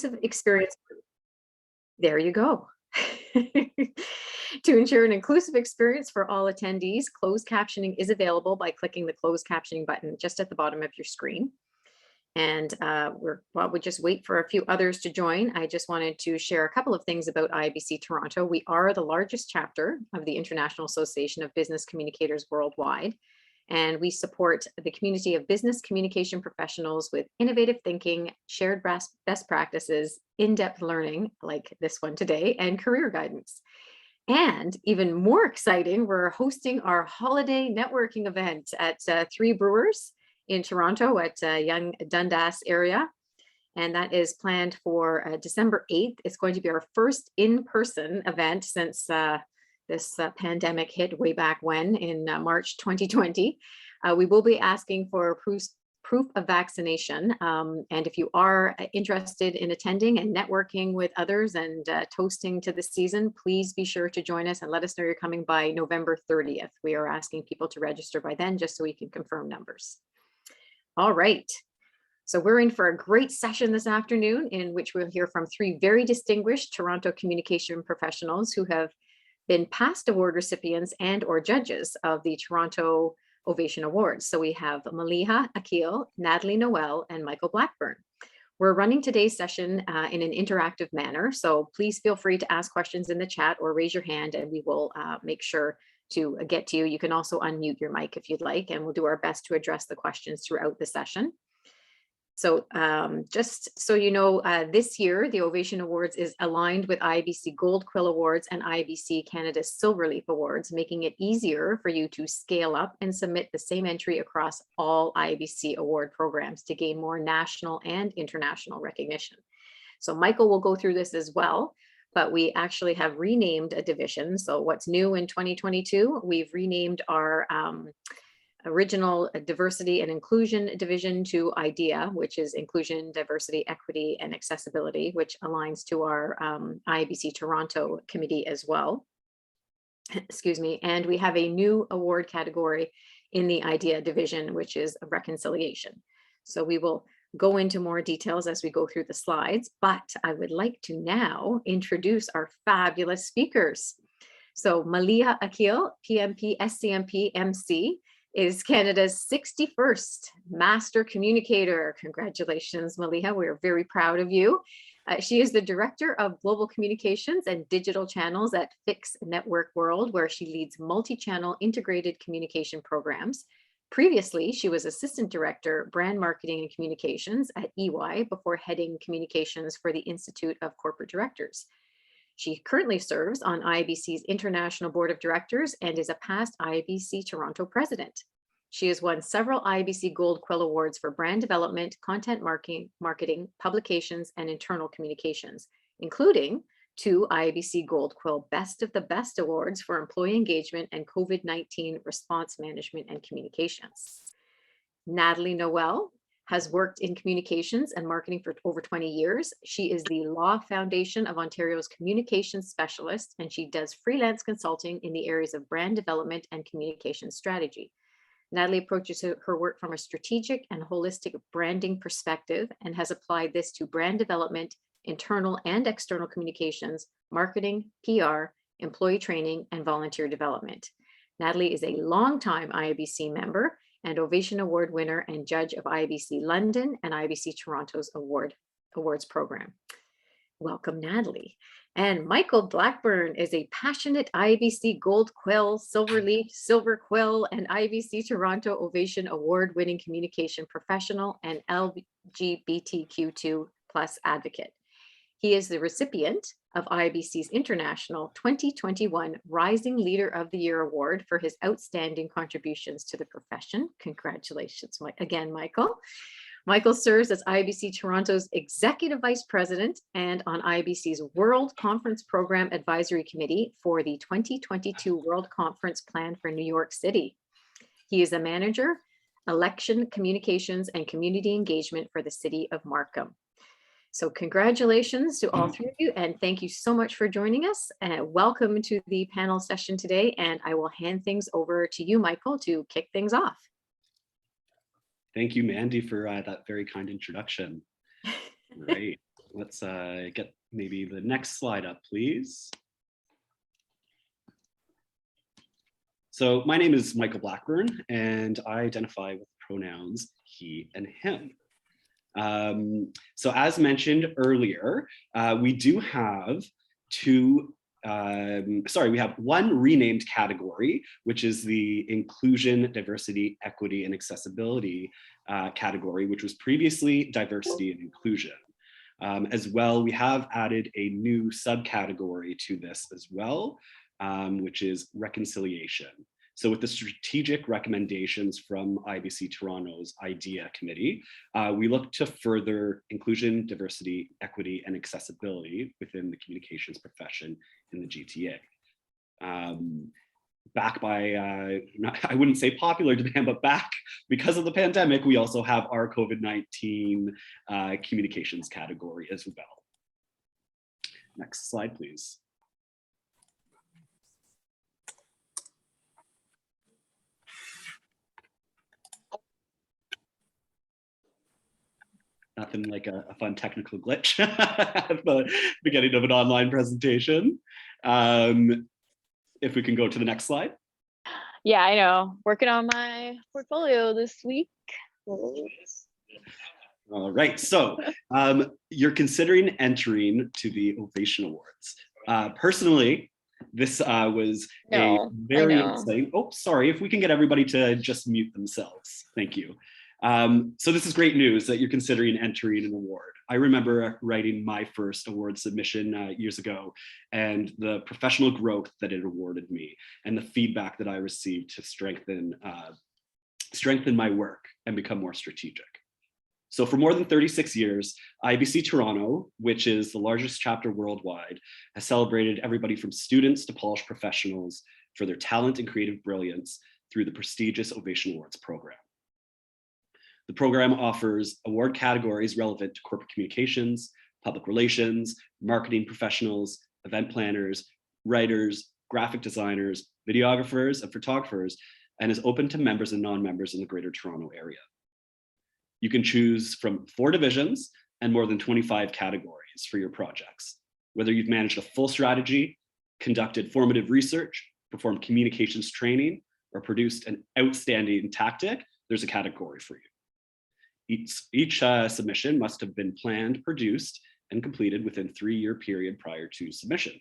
experience. There you go. To ensure an inclusive experience for all attendees, closed captioning is available by clicking the closed captioning button just at the bottom of your screen. And while we just wait for a few others to join, I just wanted to share a couple of things about IABC Toronto. We are the largest chapter of the International Association of Business Communicators worldwide, and we support the community of business communication professionals with innovative thinking, shared best practices, in-depth learning like this one today, and career guidance. And even more exciting, we're hosting our holiday networking event at Three Brewers in Toronto at Yonge Dundas area. And that is planned for December 8th. It's going to be our first in-person event since this pandemic hit way back when in March 2020. We will be asking for proof of vaccination. And if you are interested in attending and networking with others and toasting to the season, please be sure to join us and let us know you're coming by November 30th. We are asking people to register by then just so we can confirm numbers. All right. So we're in for a great session this afternoon in which we'll hear from three very distinguished Toronto communication professionals who have been past award recipients and or judges of the Toronto OVATION Awards. So we have Maliha Akil, Natalie Noel, and Michael Blackburn. We're running today's session in an interactive manner, so please feel free to ask questions in the chat or raise your hand and we will make sure to get to you. You can also unmute your mic if you'd like, and we'll do our best to address the questions throughout the session. So just so you know, this year, the OVATION Awards is aligned with IABC Gold Quill Awards and IABC Canada's Silverleaf Awards, making it easier for you to scale up and submit the same entry across all IABC award programs to gain more national and international recognition. So Michael will go through this as well, but we actually have renamed a division. So what's new in 2022, we've renamed our original diversity and inclusion division to IDEA, which is inclusion, diversity, equity, and accessibility, which aligns to our IABC Toronto committee as well. Excuse me. And we have a new award category in the IDEA division, which is reconciliation. So we will go into more details as we go through the slides, but I would like to now introduce our fabulous speakers. So Maliha Akil, PMP, SCMP, MC, is Canada's 61st Master Communicator. Congratulations, Maliha. We are very proud of you. She is the Director of Global Communications and Digital Channels at Fix Network World, where she leads multi-channel integrated communication programs. Previously, she was Assistant Director, Brand Marketing and Communications at EY before heading communications for the Institute of Corporate Directors. She currently serves on IABC's International Board of Directors and is a past IABC Toronto president. She has won several IABC Gold Quill Awards for brand development, content marketing, publications, and internal communications, including 2 IABC Gold Quill Best of the Best Awards for employee engagement and COVID-19 response management and communications. Natalie Noel has worked in communications and marketing for over 20 years. She is the Law Foundation of Ontario's communications specialist, and she does freelance consulting in the areas of brand development and communication strategy. Natalie approaches her work from a strategic and holistic branding perspective and has applied this to brand development, internal and external communications, marketing, PR, employee training, and volunteer development. Natalie is a longtime IABC member and OVATION Award winner and judge of IABC London and IABC Toronto's awards program. Welcome, Natalie. And Michael Blackburn is a passionate IABC Gold Quill, Silverleaf, Silver Quill, and IABC Toronto OVATION Award-winning communication professional and LGBTQ2+ advocate. He is the recipient of IABC's International 2021 Rising Leader of the Year Award for his outstanding contributions to the profession. Congratulations again, Michael. Michael serves as IABC Toronto's Executive Vice President and on IABC's World Conference Program Advisory Committee for the 2022 World Conference Plan for New York City. He is a manager, election communications and community engagement for the city of Markham. So congratulations to all three of you, and thank you so much for joining us. Welcome to the panel session today, and I will hand things over to you, Michael, to kick things off. Thank you, Mandy, for that very kind introduction. Great. let's get maybe the next slide up, please. So my name is Michael Blackburn, and I identify with pronouns he and him. So as mentioned earlier, we do have we have one renamed category, which is the inclusion, diversity, equity, and accessibility category, which was previously diversity and inclusion. As well, we have added a new subcategory to this as well, which is reconciliation. So with the strategic recommendations from IABC Toronto's IDEA committee, we look to further inclusion, diversity, equity, and accessibility within the communications profession in the GTA. Back by, I wouldn't say popular demand, but back because of the pandemic, we also have our COVID-19 communications category as well. Next slide, please. Nothing like a fun technical glitch at the beginning of an online presentation. If we can go to the next slide. Yeah, I know. Working on my portfolio this week. All right, so you're considering entering to the OVATION Awards. Personally, this was a very exciting, oh, sorry, if we can get everybody to just mute themselves. Thank you. So this is great news that you're considering entering an award. I remember writing my first award submission years ago, and the professional growth that it awarded me and the feedback that I received to strengthen my work and become more strategic. So for more than 36 years, IABC Toronto, which is the largest chapter worldwide, has celebrated everybody from students to polished professionals for their talent and creative brilliance through the prestigious OVATION Awards program. The program offers award categories relevant to corporate communications, public relations, marketing professionals, event planners, writers, graphic designers, videographers, and photographers, and is open to members and non-members in the Greater Toronto area. You can choose from 4 divisions and more than 25 categories for your projects. Whether you've managed a full strategy, conducted formative research, performed communications training, or produced an outstanding tactic, there's a category for you. Each submission must have been planned, produced, and completed within a 3-year period prior to submission.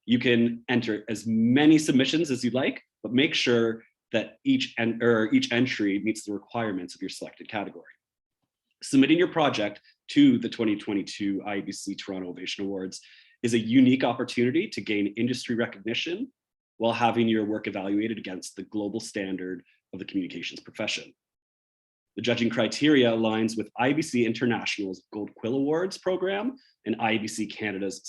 You can enter as many submissions as you'd like, but make sure that each entry meets the requirements of your selected category. Submitting your project to the 2022 IABC Toronto OVATION Awards is a unique opportunity to gain industry recognition while having your work evaluated against the global standard of the communications profession. The judging criteria aligns with IABC International's Gold Quill Awards program and IABC Canada's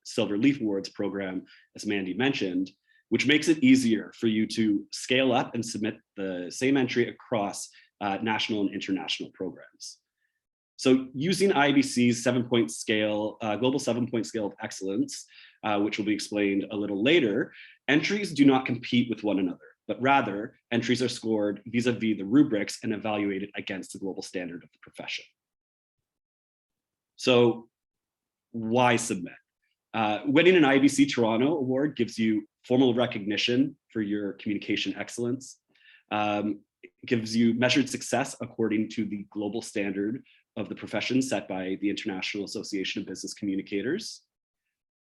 Silver Leaf Awards program, as Mandy mentioned, which makes it easier for you to scale up and submit the same entry across national and international programs. So using IABC's 7-point scale, global 7-point scale of excellence, which will be explained a little later, entries do not compete with one another, but rather entries are scored vis-a-vis the rubrics and evaluated against the global standard of the profession. So why submit? Winning an IABC Toronto award gives you formal recognition for your communication excellence, gives you measured success according to the global standard of the profession set by the International Association of Business Communicators,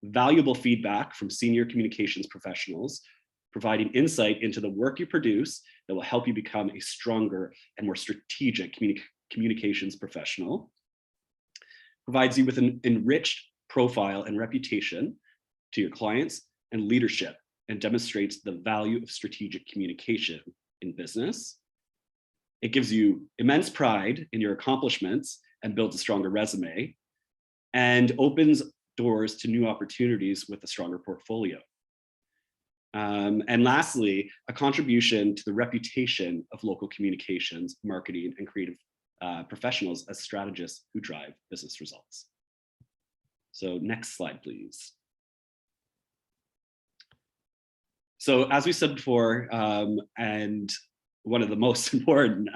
valuable feedback from senior communications professionals, providing insight into the work you produce that will help you become a stronger and more strategic communications professional, provides you with an enriched profile and reputation to your clients and leadership, and demonstrates the value of strategic communication in business. It gives you immense pride in your accomplishments and builds a stronger resume, and opens doors to new opportunities with a stronger portfolio. And lastly, a contribution to the reputation of local communications, marketing, and creative professionals as strategists who drive business results. So next slide, please. So as we said before, and one of the most important,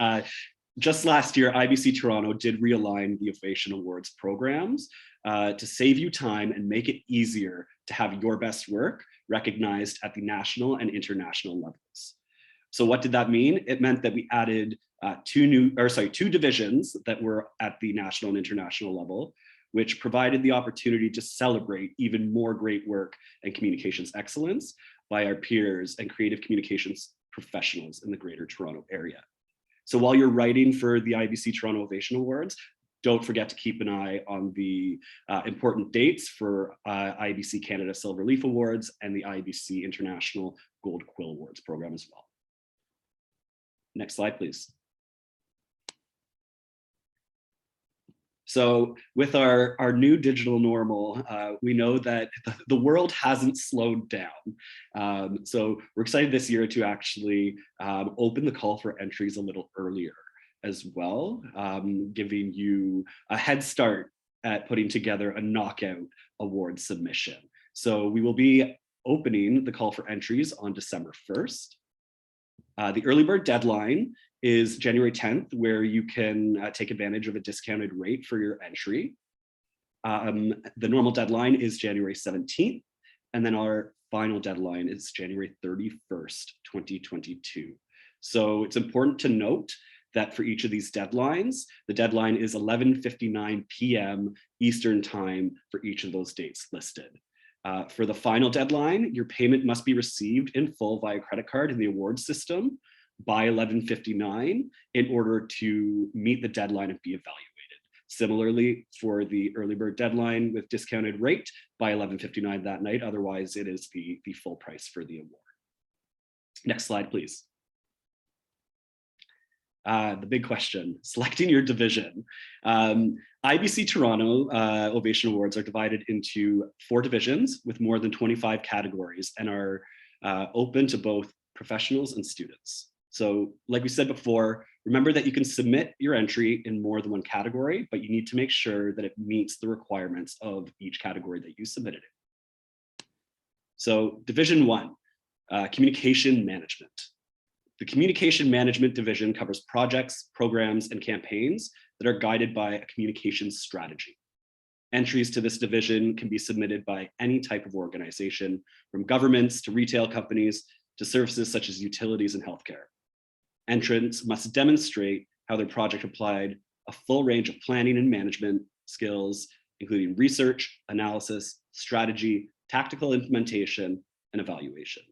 just last year, IBC Toronto did realign the Ovation Awards programs to save you time and make it easier to have your best work recognized at the national and international levels. So what did that mean? It meant that we added two divisions that were at the national and international level, which provided the opportunity to celebrate even more great work and communications excellence by our peers and creative communications professionals in the Greater Toronto Area. So while you're writing for the IBC Toronto Ovation Awards, don't forget to keep an eye on the important dates for IBC Canada Silver Leaf Awards and the IBC International Gold Quill Awards program as well. Next slide, please. So with our new digital normal, we know that the world hasn't slowed down. So we're excited this year to actually open the call for entries a little earlier as well, giving you a head start at putting together a knockout award submission. So we will be opening the call for entries on December 1st. The early bird deadline is January 10th, where you can take advantage of a discounted rate for your entry. The normal deadline is January 17th, and then our final deadline is January 31st, 2022. So it's important to note that for each of these deadlines, the deadline is 11:59 p.m. Eastern time for each of those dates listed. For the final deadline, your payment must be received in full via credit card in the awards system by 11:59 in order to meet the deadline and be evaluated. Similarly, for the early bird deadline with discounted rate by 11:59 that night, otherwise it is the full price for the award. Next slide, please. The big question, selecting your division. IBC Toronto Ovation Awards are divided into 4 divisions with more than 25 categories and are open to both professionals and students. So like we said before, remember that you can submit your entry in more than one category, but you need to make sure that it meets the requirements of each category that you submitted in. So Division 1, Communication Management. The Communication Management Division covers projects, programs, and campaigns that are guided by a communications strategy. Entries to this division can be submitted by any type of organization, from governments to retail companies to services such as utilities and healthcare. Entrants must demonstrate how their project applied a full range of planning and management skills, including research, analysis, strategy, tactical implementation, and evaluation.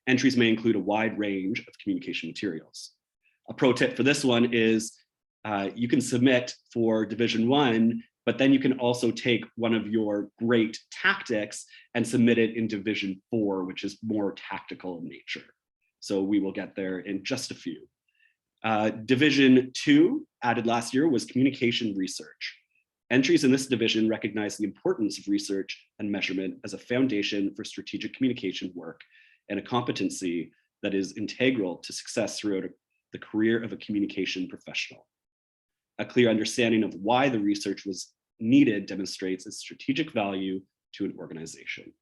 Entries may include a wide range of communication materials. A pro tip for this one is you can submit for Division 1, but then you can also take one of your great tactics and submit it in Division 4, which is more tactical in nature. So we will get there in just a few. Division 2, added last year, was Communication Research. Entries in this division recognize the importance of research and measurement as a foundation for strategic communication work and a competency that is integral to success throughout the career of a communication professional. A clear understanding of why the research was needed demonstrates its strategic value to an organization.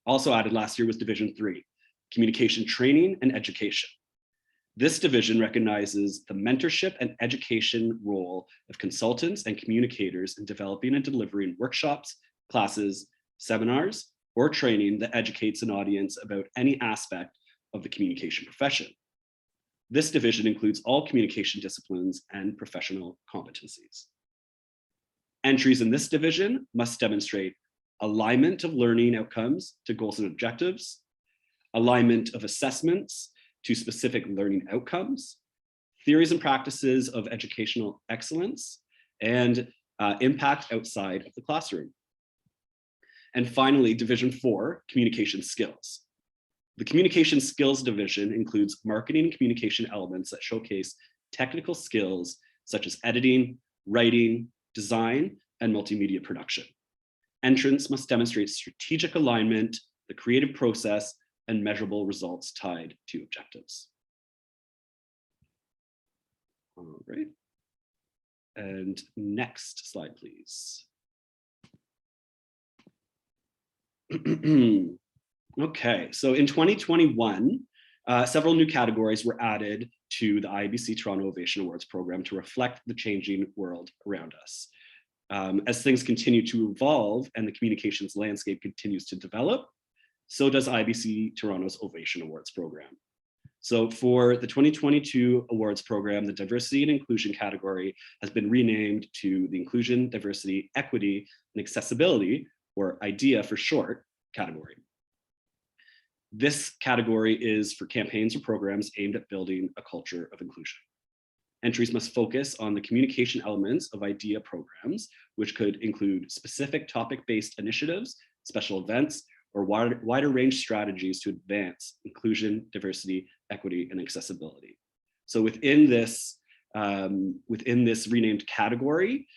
Also added last year was Division 3, Communication Training and Education. This division recognizes the mentorship and education role of consultants and communicators in developing and delivering workshops, classes, seminars, or training that educates an audience about any aspect of the communication profession. This division includes all communication disciplines and professional competencies. Entries in this division must demonstrate alignment of learning outcomes to goals and objectives, alignment of assessments to specific learning outcomes, theories and practices of educational excellence, and impact outside of the classroom. And finally, Division 4, Communication Skills. The Communication Skills division includes marketing and communication elements that showcase technical skills such as editing, writing, design, and multimedia production. Entrants must demonstrate strategic alignment, the creative process, and measurable results tied to objectives. All right. And next slide, please. Okay, so in 2021, several new categories were added to the IABC Toronto Ovation Awards program to reflect the changing world around us. As things continue to evolve and the communications landscape continues to develop, so does IABC Toronto's Ovation Awards program. So for the 2022 awards program, the diversity and inclusion category has been renamed to the Inclusion, Diversity, Equity, and Accessibility, or IDEA for short, category. This category is for campaigns or programs aimed at building a culture of inclusion. Entries must focus on the communication elements of IDEA programs, which could include specific topic-based initiatives, special events, or wider range strategies to advance inclusion, diversity, equity, and accessibility. So within this renamed category,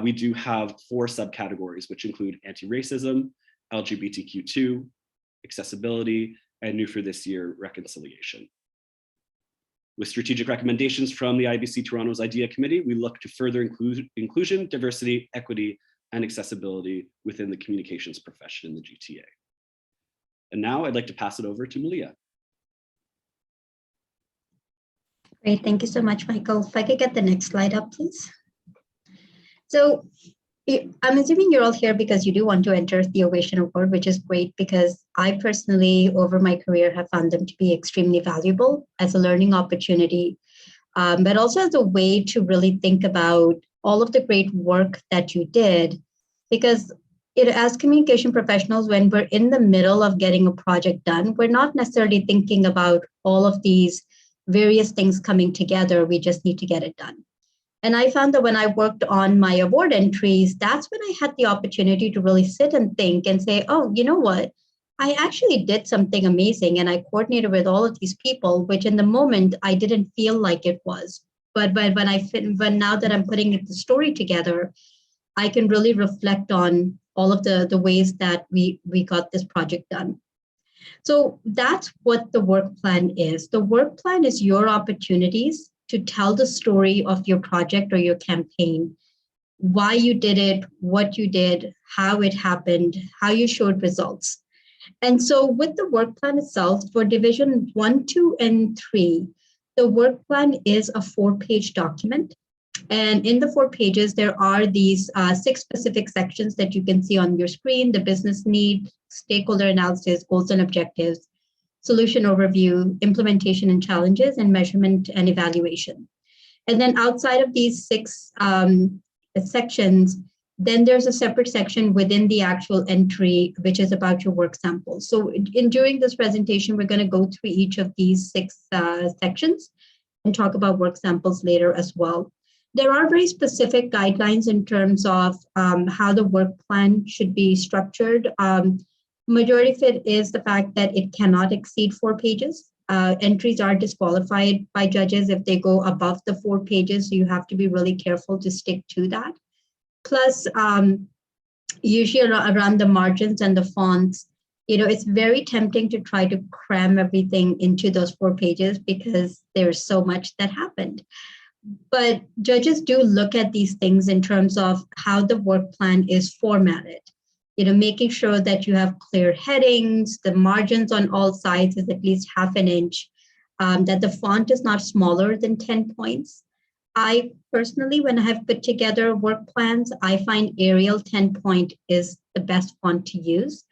we do have 4 subcategories, which include anti-racism, LGBTQ2, accessibility, and new for this year, reconciliation. With strategic recommendations from the IABC Toronto's IDEA Committee, we look to further inclusion, diversity, equity, and accessibility within the communications profession in the GTA. And now I'd like to pass it over to Malia. Great, thank you so much, Michael. If I could get the next slide up, please. So I'm assuming you're all here because you do want to enter the Ovation Award, which is great because I personally, over my career, have found them to be extremely valuable as a learning opportunity, but also as a way to really think about all of the great work that you did. Because as communication professionals, when we're in the middle of getting a project done, we're not necessarily thinking about all of these various things coming together. We just need to get it done. And I found that when I worked on my award entries, that's when I had the opportunity to really sit and think and say, oh, you know what? I actually did something amazing and I coordinated with all of these people, which in the moment I didn't feel like it was. But when now that I'm putting the story together, I can really reflect on all of the ways that we got this project done. So that's what the work plan is. The work plan is your opportunities to tell the story of your project or your campaign, why you did it, what you did, how it happened, how you showed results. And so with the work plan itself, for division 1, 2, and 3, the work plan is a 4-page document. And in the 4 pages, there are these 6 specific sections that you can see on your screen: the business need, stakeholder analysis, goals and objectives, solution overview, implementation and challenges, and measurement and evaluation. And then outside of these 6 sections, then there's a separate section within the actual entry, which is about your work samples. So during this presentation, we're going to go through each of these 6 sections and talk about work samples later as well. There are very specific guidelines in terms of how the work plan should be structured. Majority of it is the fact that it cannot exceed 4 pages. Entries are disqualified by judges if they go above the 4 pages, so you have to be really careful to stick to that. Plus, usually around the margins and the fonts, it's very tempting to try to cram everything into those 4 pages because there's so much that happened. But judges do look at these things in terms of how the work plan is formatted. Making sure that you have clear headings, the margins on all sides is at least half an inch, that the font is not smaller than 10 points. I personally, when I have put together work plans, I find Arial 10 point is the best font to use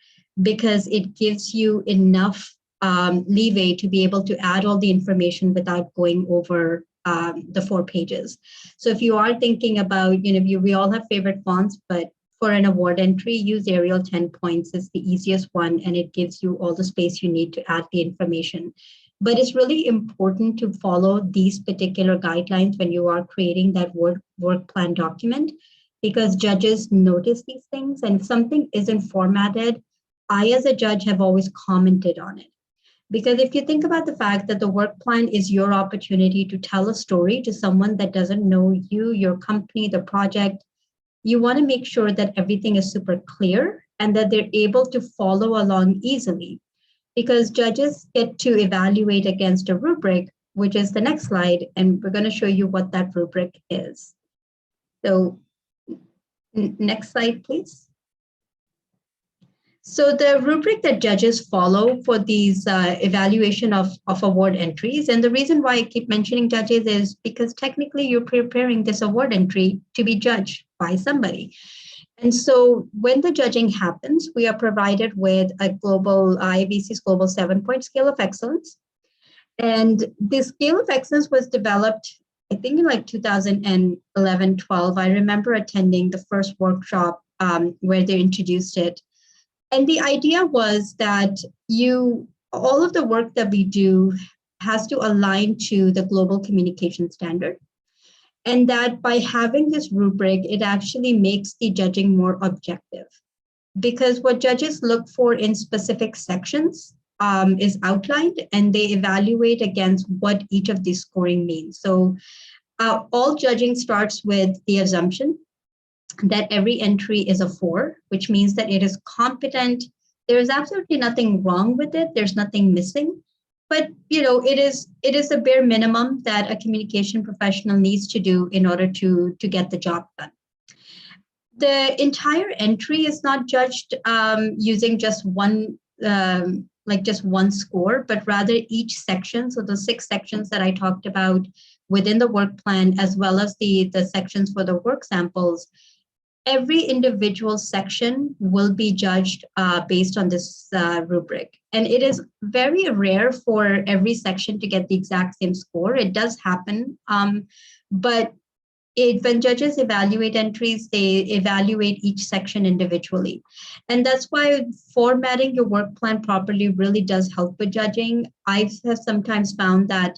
because it gives you enough leeway to be able to add all the information without going over the 4 pages. So if you are thinking about, we all have favorite fonts, but for an award entry, use Arial 10 points. It's the easiest one, and it gives you all the space you need to add the information. But it's really important to follow these particular guidelines when you are creating that work plan document, because judges notice these things, and if something isn't formatted, I, as a judge, have always commented on it. Because if you think about the fact that the work plan is your opportunity to tell a story to someone that doesn't know you, your company, the project, you want to make sure that everything is super clear and that they're able to follow along easily, because judges get to evaluate against a rubric, which is the next slide, and we're going to show you what that rubric is. So next slide, please. So the rubric that judges follow for these evaluation of award entries, and the reason why I keep mentioning judges is because technically you're preparing this award entry to be judged by somebody. And so when the judging happens, we are provided with a global IABC's global 7-point scale of excellence. And the scale of excellence was developed, I think in like 2011, 12. I remember attending the first workshop where they introduced it. And the idea was that all of the work that we do has to align to the global communication standard. And that by having this rubric, it actually makes the judging more objective. Because what judges look for in specific sections is outlined, and they evaluate against what each of these scoring means. So all judging starts with the assumption that every entry is a 4, which means that it is competent. There is absolutely nothing wrong with it. There's nothing missing. But it is a bare minimum that a communication professional needs to do in order to get the job done. The entire entry is not judged using just one score, but rather each section. So the 6 sections that I talked about within the work plan, as well as the sections for the work samples, every individual section will be judged based on this rubric. And it is very rare for every section to get the exact same score. It does happen, but when judges evaluate entries, they evaluate each section individually. And that's why formatting your work plan properly really does help with judging. I have sometimes found that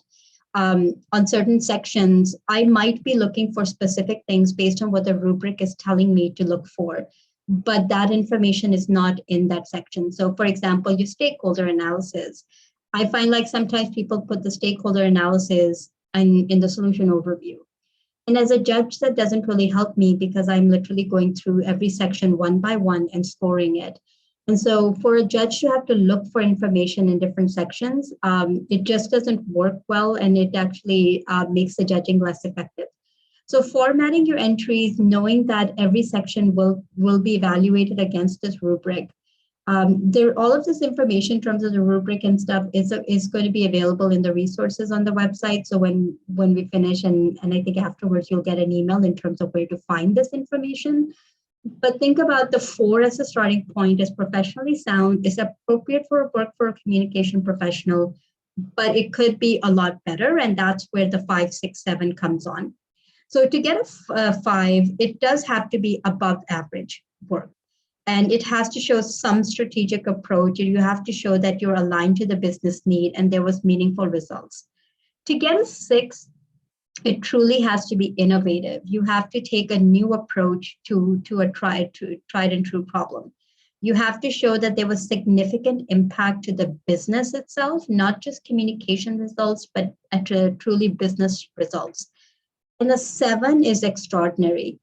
on certain sections, I might be looking for specific things based on what the rubric is telling me to look for, but that information is not in that section. So for example, your stakeholder analysis. I find like sometimes people put the stakeholder analysis in the solution overview. And as a judge, that doesn't really help me because I'm literally going through every section one by one and scoring it. And so for a judge to have to look for information in different sections, it just doesn't work well, and it actually makes the judging less effective. So formatting your entries, knowing that every section will be evaluated against this rubric. All of this information in terms of the rubric and stuff is going to be available in the resources on the website. So when we finish, and I think afterwards you'll get an email in terms of where to find this information. But think about the 4 as a starting point, is professionally sound, is appropriate for work for a communication professional, but it could be a lot better. And that's where the 5, 6, 7 comes on. So to get a 5, it does have to be above average work. And it has to show some strategic approach. You have to show that you're aligned to the business need and there was meaningful results. To get a 6, it truly has to be innovative. You have to take a new approach to a tried and true problem. You have to show that there was significant impact to the business itself, not just communication results, but truly business results. And a 7 is extraordinary.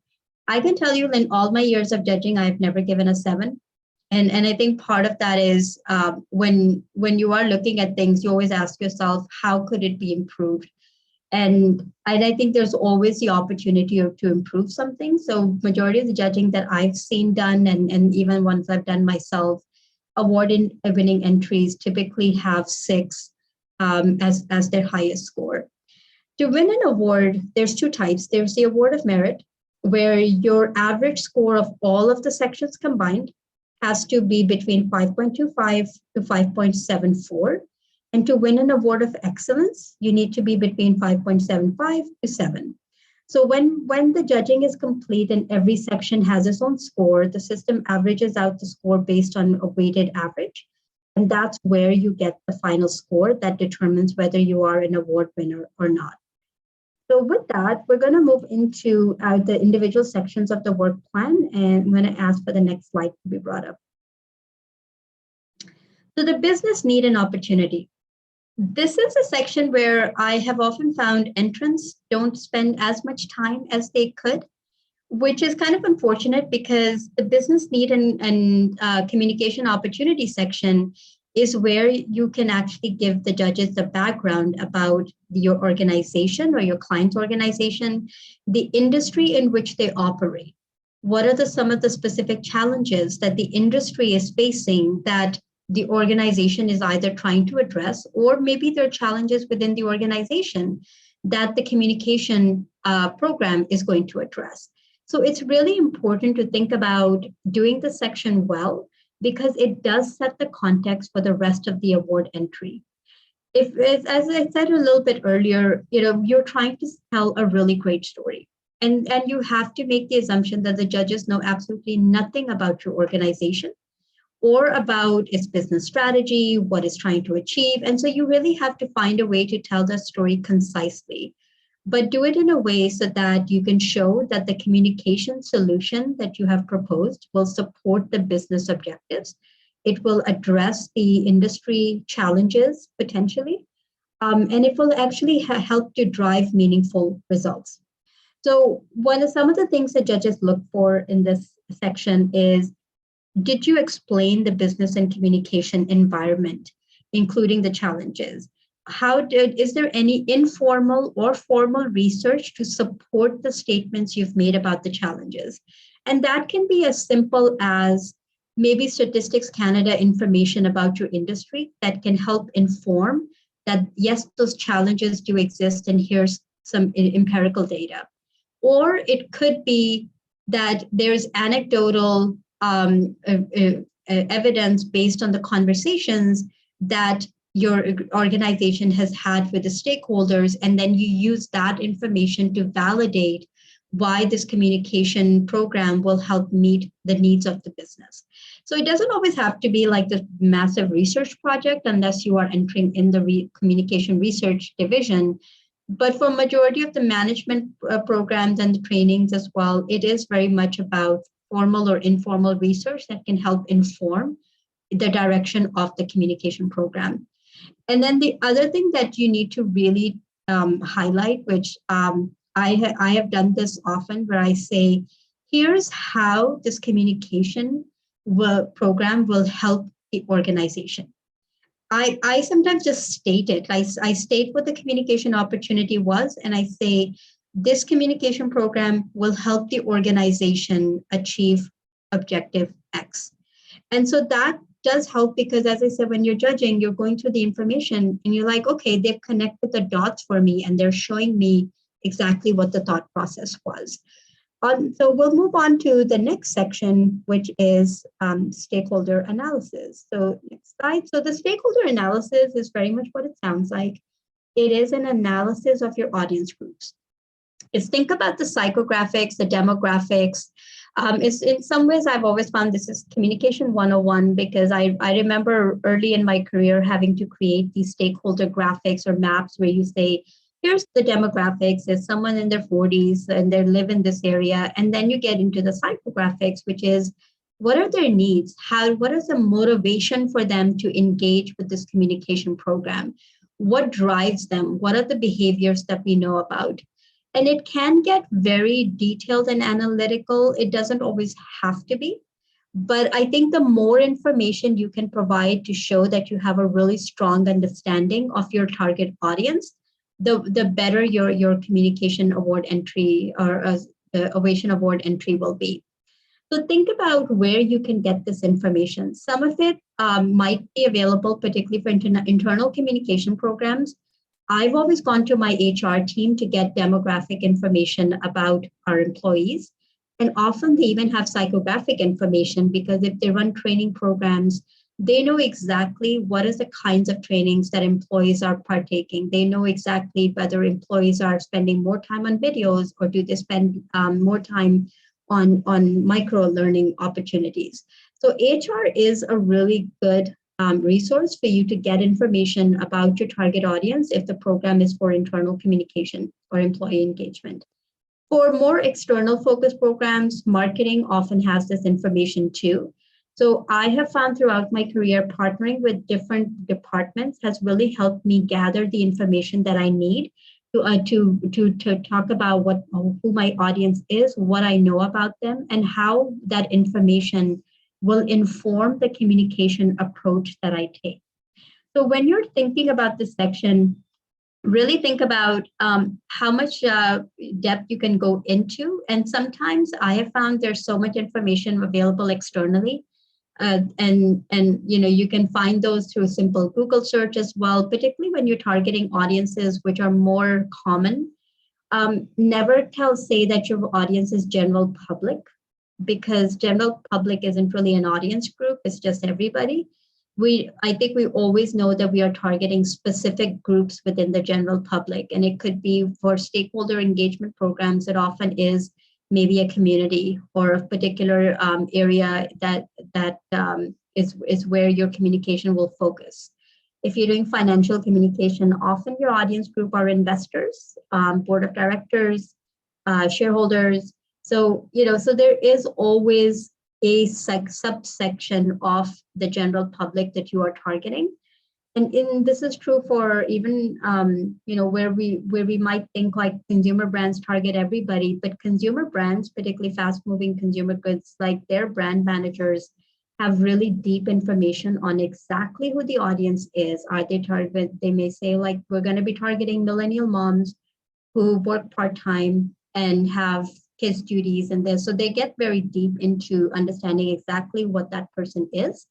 I can tell you in all my years of judging, I've never given a 7. And I think part of that is when you are looking at things, you always ask yourself, how could it be improved? And I think there's always the opportunity to improve something. So majority of the judging that I've seen done, and even ones I've done myself, award-winning entries typically have 6 as their highest score. To win an award, there's 2 types. There's the award of merit, where your average score of all of the sections combined has to be between 5.25 to 5.74. And to win an award of excellence, you need to be between 5.75 to 7. So when the judging is complete and every section has its own score, the system averages out the score based on a weighted average. And that's where you get the final score that determines whether you are an award winner or not. So with that, we're going to move into the individual sections of the work plan, and I'm going to ask for the next slide to be brought up. So the business need and opportunity. This is a section where I have often found entrants don't spend as much time as they could, which is kind of unfortunate because the business need and communication opportunity section is where you can actually give the judges the background about your organization or your client's organization, the industry in which they operate. What are some of the specific challenges that the industry is facing that the organization is either trying to address, or maybe there are challenges within the organization that the communication program is going to address. So it's really important to think about doing the section well, because it does set the context for the rest of the award entry. If, as I said a little bit earlier, you're trying to tell a really great story. And you have to make the assumption that the judges know absolutely nothing about your organization or about its business strategy, what it's trying to achieve. And so you really have to find a way to tell that story concisely, but do it in a way so that you can show that the communication solution that you have proposed will support the business objectives. It will address the industry challenges potentially, and it will actually help to drive meaningful results. So some of the things that judges look for in this section is, did you explain the business and communication environment, including the challenges? Is there any informal or formal research to support the statements you've made about the challenges? And that can be as simple as maybe Statistics Canada information about your industry that can help inform that, yes, those challenges do exist, and here's some empirical data. Or it could be that there's anecdotal evidence based on the conversations that your organization has had with the stakeholders, and then you use that information to validate why this communication program will help meet the needs of the business. So it doesn't always have to be like this massive research project unless you are entering in the communication research division. But for majority of the management programs and the trainings as well, it is very much about formal or informal research that can help inform the direction of the communication program. And then the other thing that you need to really highlight, which I have done this often, where I say, here's how this communication program will help the organization. I sometimes just state it. I state what the communication opportunity was, and I say, this communication program will help the organization achieve objective X. And so that does help, because as I said, when you're judging, you're going through the information and you're like, okay, they've connected the dots for me and they're showing me exactly what the thought process was. So we'll move on to the next section, which is stakeholder analysis. So next slide. So the stakeholder analysis is very much what it sounds like. It is an analysis of your audience groups. Think about the psychographics, the demographics. It's in some ways, I've always found this is communication 101, because I remember early in my career having to create these stakeholder graphics or maps where you say, here's the demographics, there's someone in their 40s and they live in this area. And then you get into the psychographics, which is, what are their needs? What is the motivation for them to engage with this communication program? What drives them? What are the behaviors that we know about? And it can get very detailed and analytical. It doesn't always have to be. But I think the more information you can provide to show that you have a really strong understanding of your target audience, the better your communication award entry or Ovation award entry will be. So think about where you can get this information. Some of it might be available, particularly for internal communication programs. I've always gone to my HR team to get demographic information about our employees. And often they even have psychographic information, because if they run training programs, they know exactly what is the kinds of trainings that employees are partaking. They know exactly whether employees are spending more time on videos, or do they spend more time on micro learning opportunities. So HR is a really good resource for you to get information about your target audience if the program is for internal communication or employee engagement. For more external focus programs, marketing often has this information too. So I have found throughout my career, partnering with different departments has really helped me gather the information that I need to talk about who my audience is, what I know about them, and how that information will inform the communication approach that I take. So when you're thinking about this section, really think about how much depth you can go into. And sometimes I have found there's so much information available externally. And you can find those through a simple Google search as well, particularly when you're targeting audiences which are more common. Never say that your audience is general public, because general public isn't really an audience group, it's just everybody. I think we always know that we are targeting specific groups within the general public, and it could be for stakeholder engagement programs. It often is maybe a community or a particular area that is where your communication will focus. If you're doing financial communication, often your audience group are investors, board of directors, shareholders. So there is always a subsection of the general public that you are targeting. And this is true for even, where we might think like consumer brands target everybody, but consumer brands, particularly fast moving consumer goods, like their brand managers have really deep information on exactly who the audience is. Are they target? They may say like, we're going to be targeting millennial moms who work part-time and have kids' duties and this. So they get very deep into understanding exactly what that person is.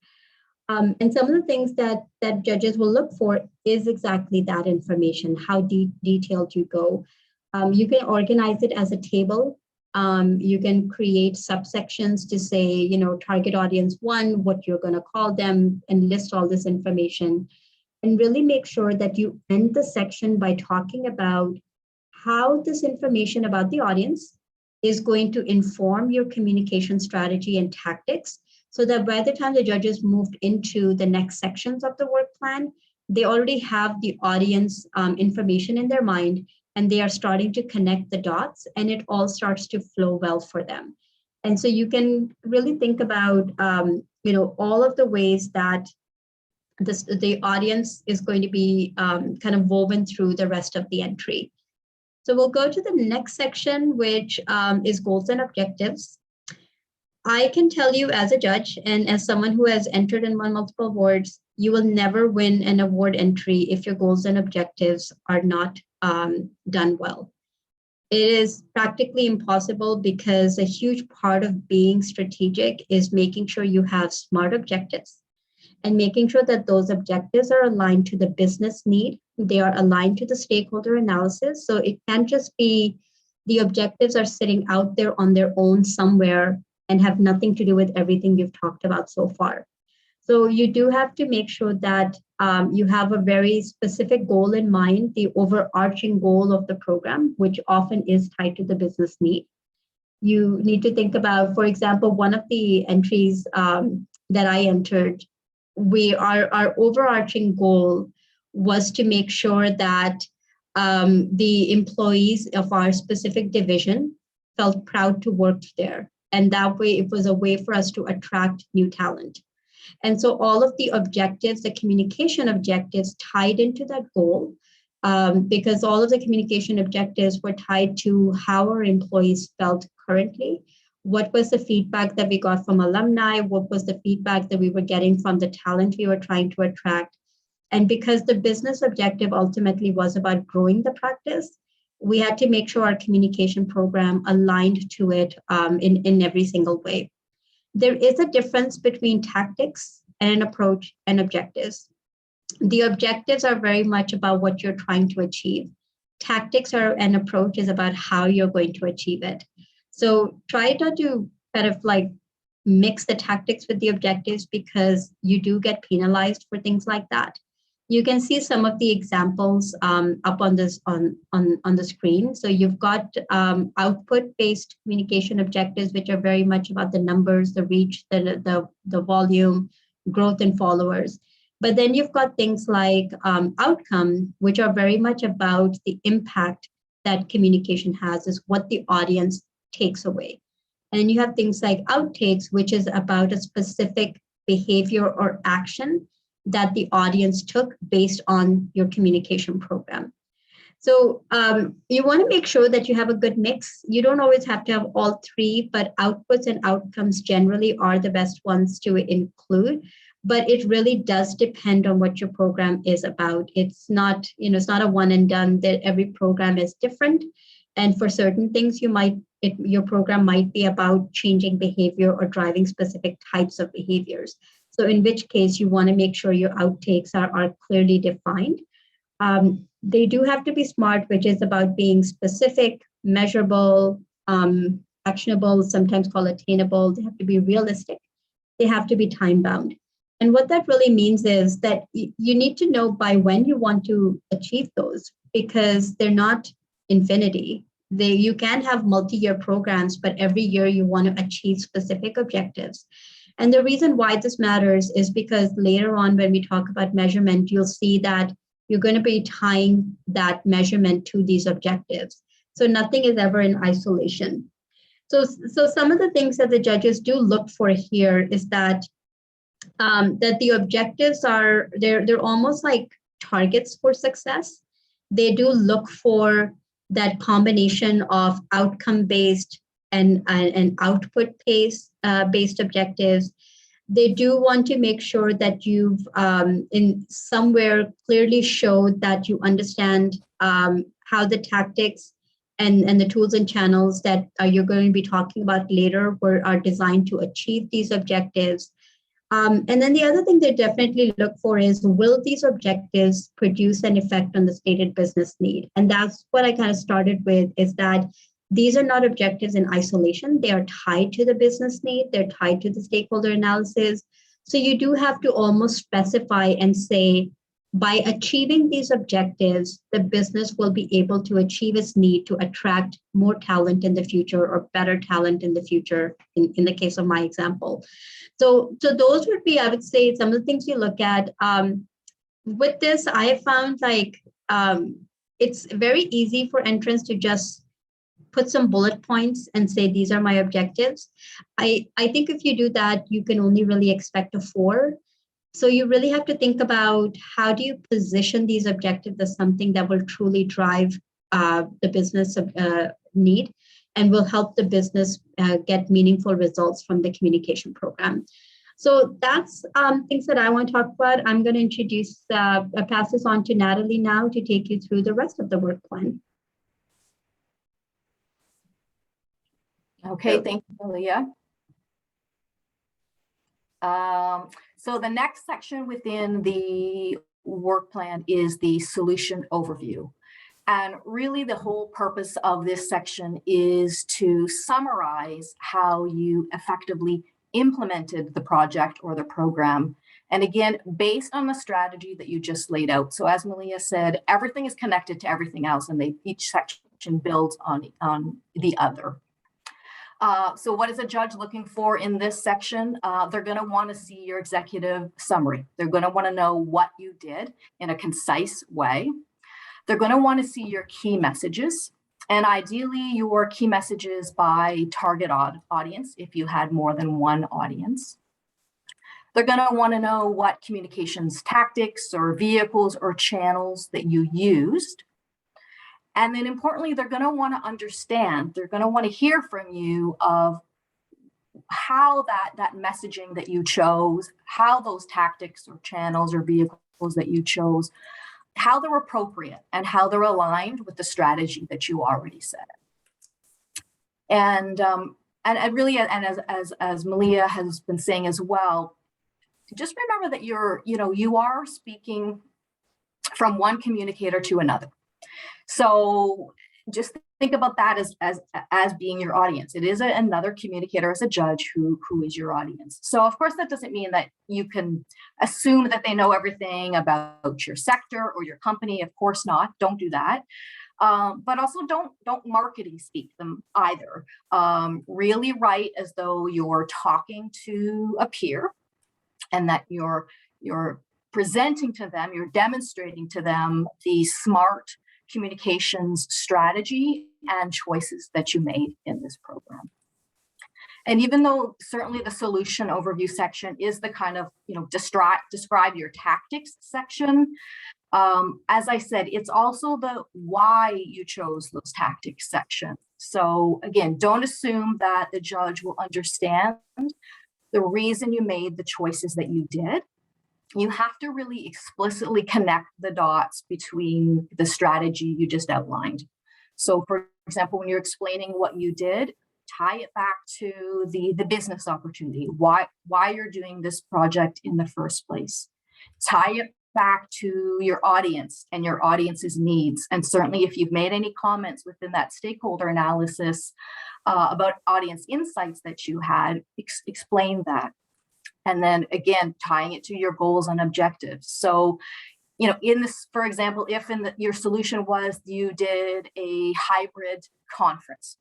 And some of the things that judges will look for is exactly that information, how detailed you go. You can organize it as a table. You can create subsections to say, target audience 1, what you're going to call them, and list all this information. And really make sure that you end the section by talking about how this information about the audience is going to inform your communication strategy and tactics, so that by the time the judges moved into the next sections of the work plan, they already have the audience information in their mind, and they are starting to connect the dots, and it all starts to flow well for them. And so you can really think about, all of the ways that the audience is going to be kind of woven through the rest of the entry. So we'll go to the next section, which is goals and objectives. I can tell you as a judge and as someone who has entered and won multiple awards, you will never win an award entry if your goals and objectives are not done well. It is practically impossible, because a huge part of being strategic is making sure you have smart objectives and making sure that those objectives are aligned to the business need. They are aligned to the stakeholder analysis. So it can't just be the objectives are sitting out there on their own somewhere and have nothing to do with everything you've talked about so far. So you do have to make sure that you have a very specific goal in mind, the overarching goal of the program, which often is tied to the business need. You need to think about, for example, one of the entries that I entered, our overarching goal was to make sure that the employees of our specific division felt proud to work there. And that way it was a way for us to attract new talent. And so all of the objectives, the communication objectives tied into that goal, because all of the communication objectives were tied to how our employees felt currently. What was the feedback that we got from alumni? What was the feedback that we were getting from the talent we were trying to attract? And because the business objective ultimately was about growing the practice, we had to make sure our communication program aligned to it in every single way. There is a difference between tactics and an approach and objectives. The objectives are very much about what you're trying to achieve. Tactics and approach is about how you're going to achieve it. So try not to kind of like mix the tactics with the objectives, because you do get penalized for things like that. You can see some of the examples up on this on the screen. So you've got output-based communication objectives, which are very much about the numbers, the reach, the volume, growth in followers. But then you've got things like outcome, which are very much about the impact that communication has, is what the audience takes away. And you have things like outtakes, which is about a specific behavior or action that the audience took based on your communication program. So you want to make sure that you have a good mix. You don't always have to have all three, but outputs and outcomes generally are the best ones to include. but it really does depend on what your program is about. It's not, it's not a one and done. That every program is different. And for certain things, your program might be about changing behavior or driving specific types of behaviors. So in which case you want to make sure your outtakes are clearly defined. They do have to be SMART, which is about being specific, measurable, actionable, sometimes called attainable. They have to be realistic. They have to be time bound. And what that really means is that you need to know by when you want to achieve those, because they're not infinity. You can have multi-year programs, but every year you want to achieve specific objectives. And the reason why this matters is because later on, when we talk about measurement, you'll see that you're going to be tying that measurement to these objectives. So nothing is ever in isolation. So some of the things that the judges do look for here is that that the objectives they're almost like targets for success. They do look for that combination of outcome-based and output-based objectives. They do want to make sure that you've in somewhere clearly showed that you understand how the tactics and the tools and channels that you're going to be talking about later are designed to achieve these objectives. And then the other thing they definitely look for is, will these objectives produce an effect on the stated business need? And that's what I kind of started with, is that these are not objectives in isolation. They are tied to the business need. They're tied to the stakeholder analysis. So you do have to almost specify and say, by achieving these objectives, the business will be able to achieve its need to attract more talent in the future, or better talent in the future, in the case of my example. So those would be, I would say, some of the things you look at. With this, I have found it's very easy for entrants to just put some bullet points and say, these are my objectives. I think if you do that, you can only really expect a 4. So you really have to think about, how do you position these objectives as something that will truly drive the business need and will help the business get meaningful results from the communication program. So that's things that I want to talk about. I'm going to pass this on to Natalie now to take you through the rest of the work plan. Okay, thank you, Malia. So the next section within the work plan is the solution overview. And really the whole purpose of this section is to summarize how you effectively implemented the project or the program. And again, based on the strategy that you just laid out. So as Malia said, everything is connected to everything else, and each section builds on the other. So what is a judge looking for in this section? They're going to want to see your executive summary. They're going to want to know what you did in a concise way. They're going to want to see your key messages, and ideally your key messages by target audience if you had more than one audience. They're going to want to know what communications tactics or vehicles or channels that you used. And then importantly, they're going to want to understand, they're going to want to hear from you of how that messaging that you chose, how those tactics or channels or vehicles that you chose, how they're appropriate and how they're aligned with the strategy that you already set. And really, and as Malia has been saying as well, just remember that you are speaking from one communicator to another. So just think about that as being your audience. It is another communicator as a judge who is your audience. So of course, that doesn't mean that you can assume that they know everything about your sector or your company. Of course not. Don't do that. But also don't marketing speak them either. Really write as though you're talking to a peer, and that you're presenting to them, you're demonstrating to them the SMART communications strategy and choices that you made in this program. And even though certainly the solution overview section is the kind of, describe your tactics section, as I said, it's also the why you chose those tactics section. So again, don't assume that the judge will understand the reason you made the choices that you did. you have to really explicitly connect the dots between the strategy you just outlined. So for example, when you're explaining what you did, tie it back to the business opportunity, why you're doing this project in the first place. Tie it back to your audience and your audience's needs. And certainly if you've made any comments within that stakeholder analysis about audience insights that you had, explain that. And then again, tying it to your goals and objectives. So, you know, in this, for example, if your solution was you did a hybrid conference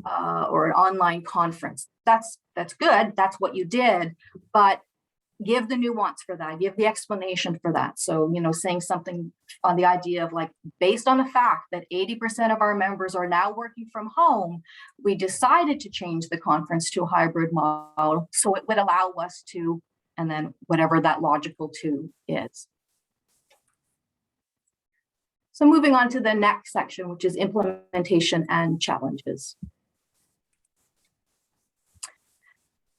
or an online conference, that's good. That's what you did, but give the nuance for that, give the explanation for that. So, you know, saying something on the idea of like, based on the fact that 80% of our members are now working from home, we decided to change the conference to a hybrid model. So it would allow us to, and then whatever that logical to is. So moving on to the next section, which is implementation and challenges.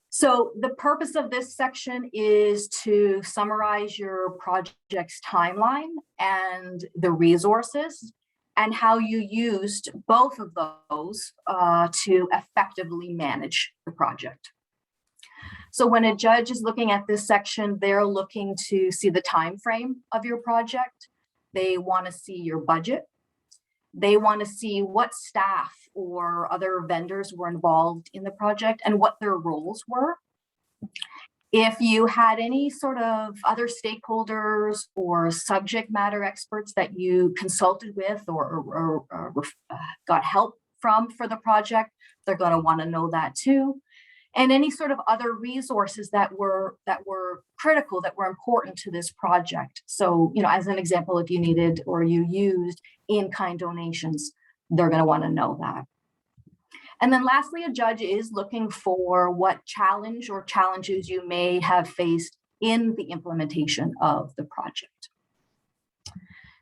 So the purpose of this section is to summarize your project's timeline and the resources and how you used both of those to effectively manage the project. So when a judge is looking at this section, they're looking to see the time frame of your project. They want to see your budget. They want to see what staff or other vendors were involved in the project and what their roles were. If you had any sort of other stakeholders or subject matter experts that you consulted with or got help from for the project, they're going to want to know that too. And any sort of other resources that were critical, that were important to this project. So, you know, as an example, if you needed or you used in-kind donations, they're going to want to know that. And then lastly, a judge is looking for what challenge or challenges you may have faced in the implementation of the project.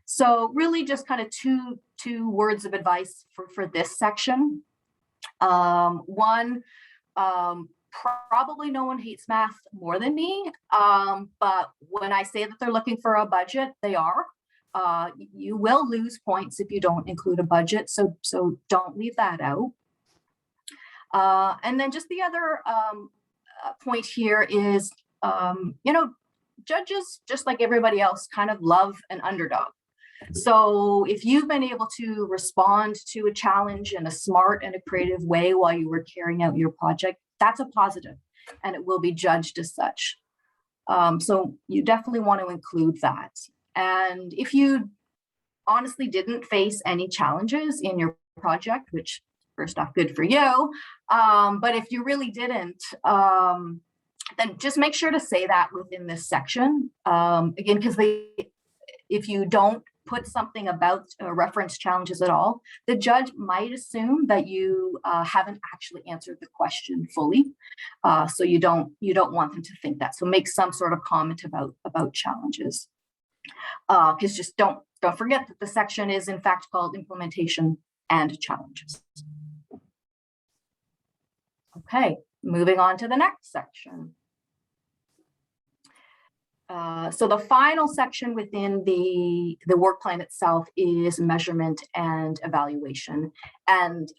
So really just kind of two words of advice for this section. One, probably no one hates math more than me, but when I say that they're looking for a budget, they are. You will lose points if you don't include a budget, so don't leave that out. And then just the other point here is, you know, judges, just like everybody else, kind of love an underdog. So if you've been able to respond to a challenge in a smart and a creative way while you were carrying out your project, that's a positive and it will be judged as such. So you definitely want to include that. And if you honestly didn't face any challenges in your project, which first off, good for you. But if you really didn't, then just make sure to say that within this section. Again, because if you don't put something about reference challenges at all, the judge might assume that you haven't actually answered the question fully. So you don't want them to think that. So make some sort of comment about challenges. Because just don't forget that the section is in fact called implementation and challenges. Okay, moving on to the next section. So the final section within the work plan itself is measurement and evaluation. And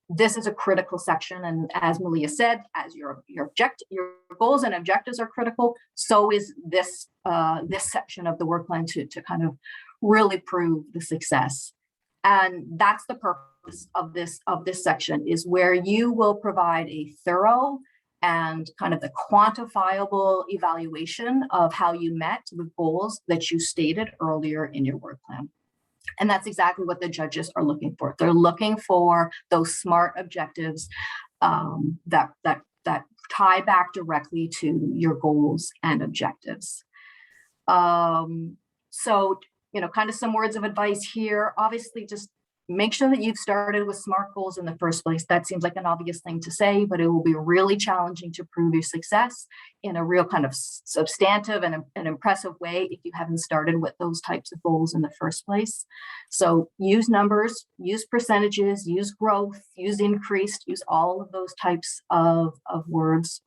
this is a critical section. And as Malia said, as your goals and objectives are critical, so is this section of the work plan to kind of really prove the success. And that's the purpose of this section, is where you will provide a thorough and kind of the quantifiable evaluation of how you met the goals that you stated earlier in your work plan. And that's exactly what the judges are looking for. They're looking for those SMART objectives that tie back directly to your goals and objectives. So, you know, kind of some words of advice here. Obviously, just make sure that you've started with SMART goals in the first place. That seems like an obvious thing to say, but it will be really challenging to prove your success in a real kind of substantive and an impressive way if you haven't started with those types of goals in the first place. So use numbers, use percentages, use growth, use increased, use all of those types of words.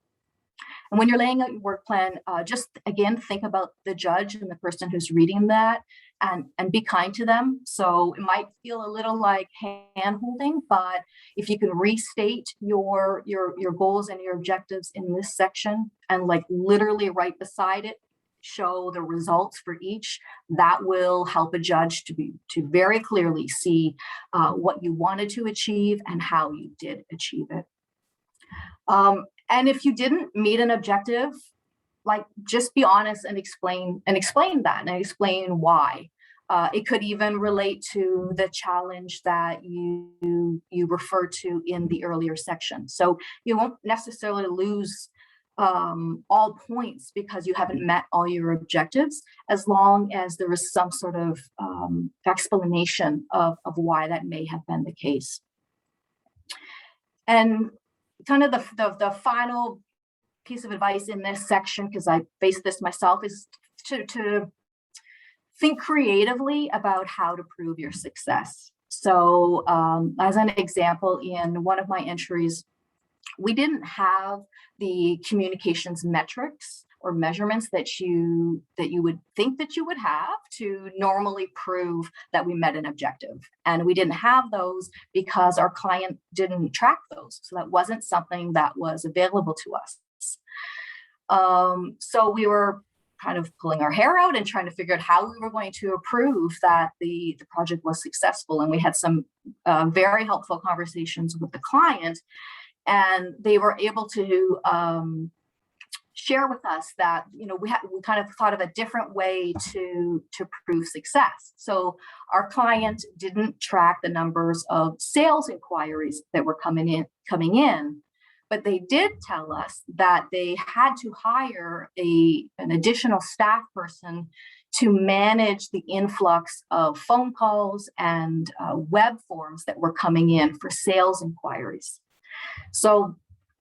And when you're laying out your work plan, just again, think about the judge and the person who's reading that, and be kind to them. So it might feel a little like hand holding, but if you can restate your goals and your objectives in this section, and like literally right beside it, show the results for each, that will help a judge to very clearly see what you wanted to achieve and how you did achieve it. And if you didn't meet an objective, like, just be honest and explain that, and explain why. It could even relate to the challenge that you referred to in the earlier section. So you won't necessarily lose all points because you haven't met all your objectives, as long as there is some sort of explanation of why that may have been the case. And kind of the final piece of advice in this section, because I faced this myself, is to think creatively about how to prove your success. So as an example, in one of my entries, we didn't have the communications metrics or measurements that you would think that you would have to normally prove that we met an objective. And we didn't have those because our client didn't track those. So that wasn't something that was available to us. So we were kind of pulling our hair out and trying to figure out how we were going to prove that the project was successful. And we had some very helpful conversations with the client, and they were able to share with us that, we kind of thought of a different way to prove success. So our client didn't track the numbers of sales inquiries that were coming in, but they did tell us that they had to hire an additional staff person to manage the influx of phone calls and web forms that were coming in for sales inquiries. So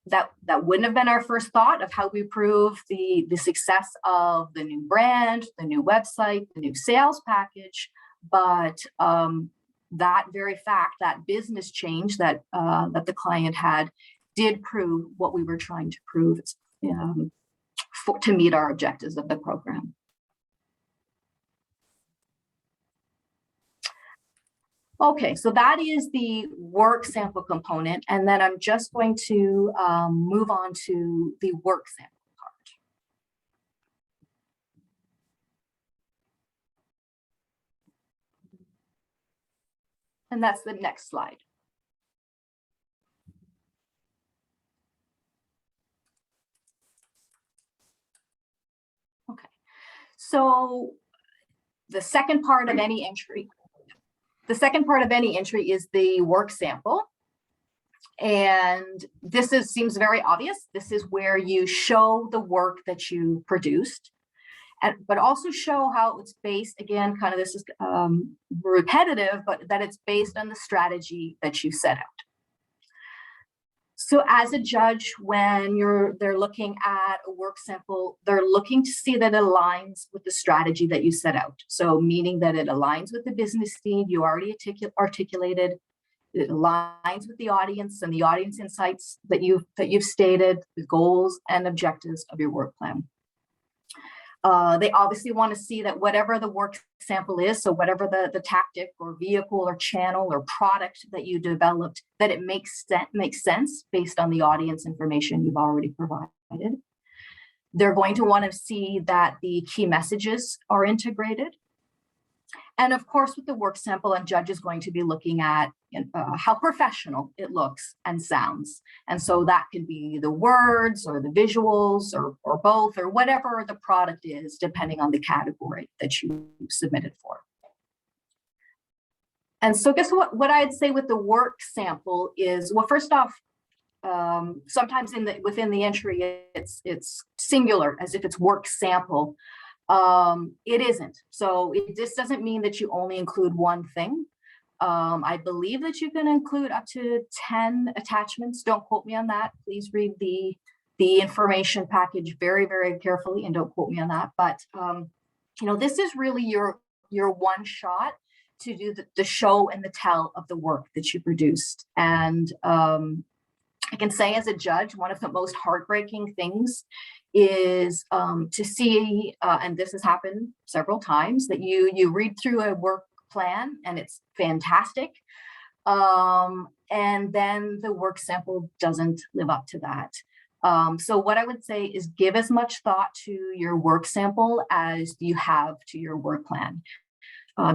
that wouldn't have been our first thought of how we prove the success of the new brand, the new website, the new sales package. But that very fact, that business change that the client had, did prove what we were trying to prove to meet our objectives of the program. Okay, so that is the work sample component, and then I'm just going to move on to the work sample part. And that's the next slide. Okay, so the second part of any entry is the work sample. And this seems very obvious. This is where you show the work that you produced, but also show how it's based, again, kind of this is repetitive, but that it's based on the strategy that you set out. So as a judge, when they're looking at a work sample, they're looking to see that it aligns with the strategy that you set out. So meaning that it aligns with the business need you already articulated, it aligns with the audience and the audience insights that you've stated, the goals and objectives of your work plan. They obviously want to see that whatever the work sample is, so whatever the tactic or vehicle or channel or product that you developed, that it makes sense based on the audience information you've already provided. They're going to want to see that the key messages are integrated. And of course, with the work sample, a judge is going to be looking at how professional it looks and sounds. And so that could be the words or the visuals or both, or whatever the product is, depending on the category that you submitted for. And so guess what I'd say with the work sample is, well, first off, sometimes within the entry, it's singular, as if it's work sample. It isn't. So this doesn't mean that you only include one thing. I believe that you can include up to 10 attachments. Don't quote me on that. Please read the information package very, very carefully, and don't quote me on that. But this is really your one shot to do the show and the tell of the work that you produced. And I can say as a judge, one of the most heartbreaking things is to see, and this has happened several times, that you read through a work plan and it's fantastic. And then the work sample doesn't live up to that. So what I would say is give as much thought to your work sample as you have to your work plan.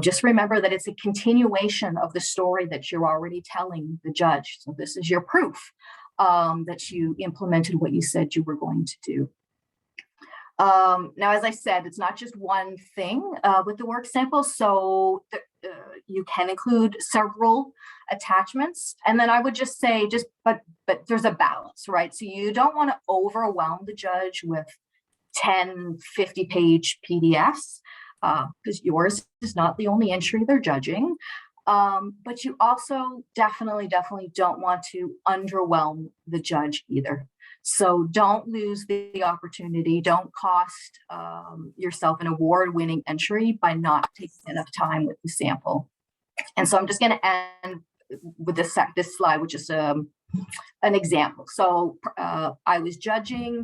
Just remember that it's a continuation of the story that you're already telling the judge. So this is your proof that you implemented what you said you were going to do. Now, as I said, it's not just one thing with the work sample. So you can include several attachments. And then I would just say, but there's a balance, right? So you don't want to overwhelm the judge with 10, 50-page PDFs because yours is not the only entry they're judging. But you also definitely don't want to underwhelm the judge either. So don't lose the opportunity. Don't cost yourself an award-winning entry by not taking enough time with the sample. And so I'm just going to end with this slide, which is an example. So I was judging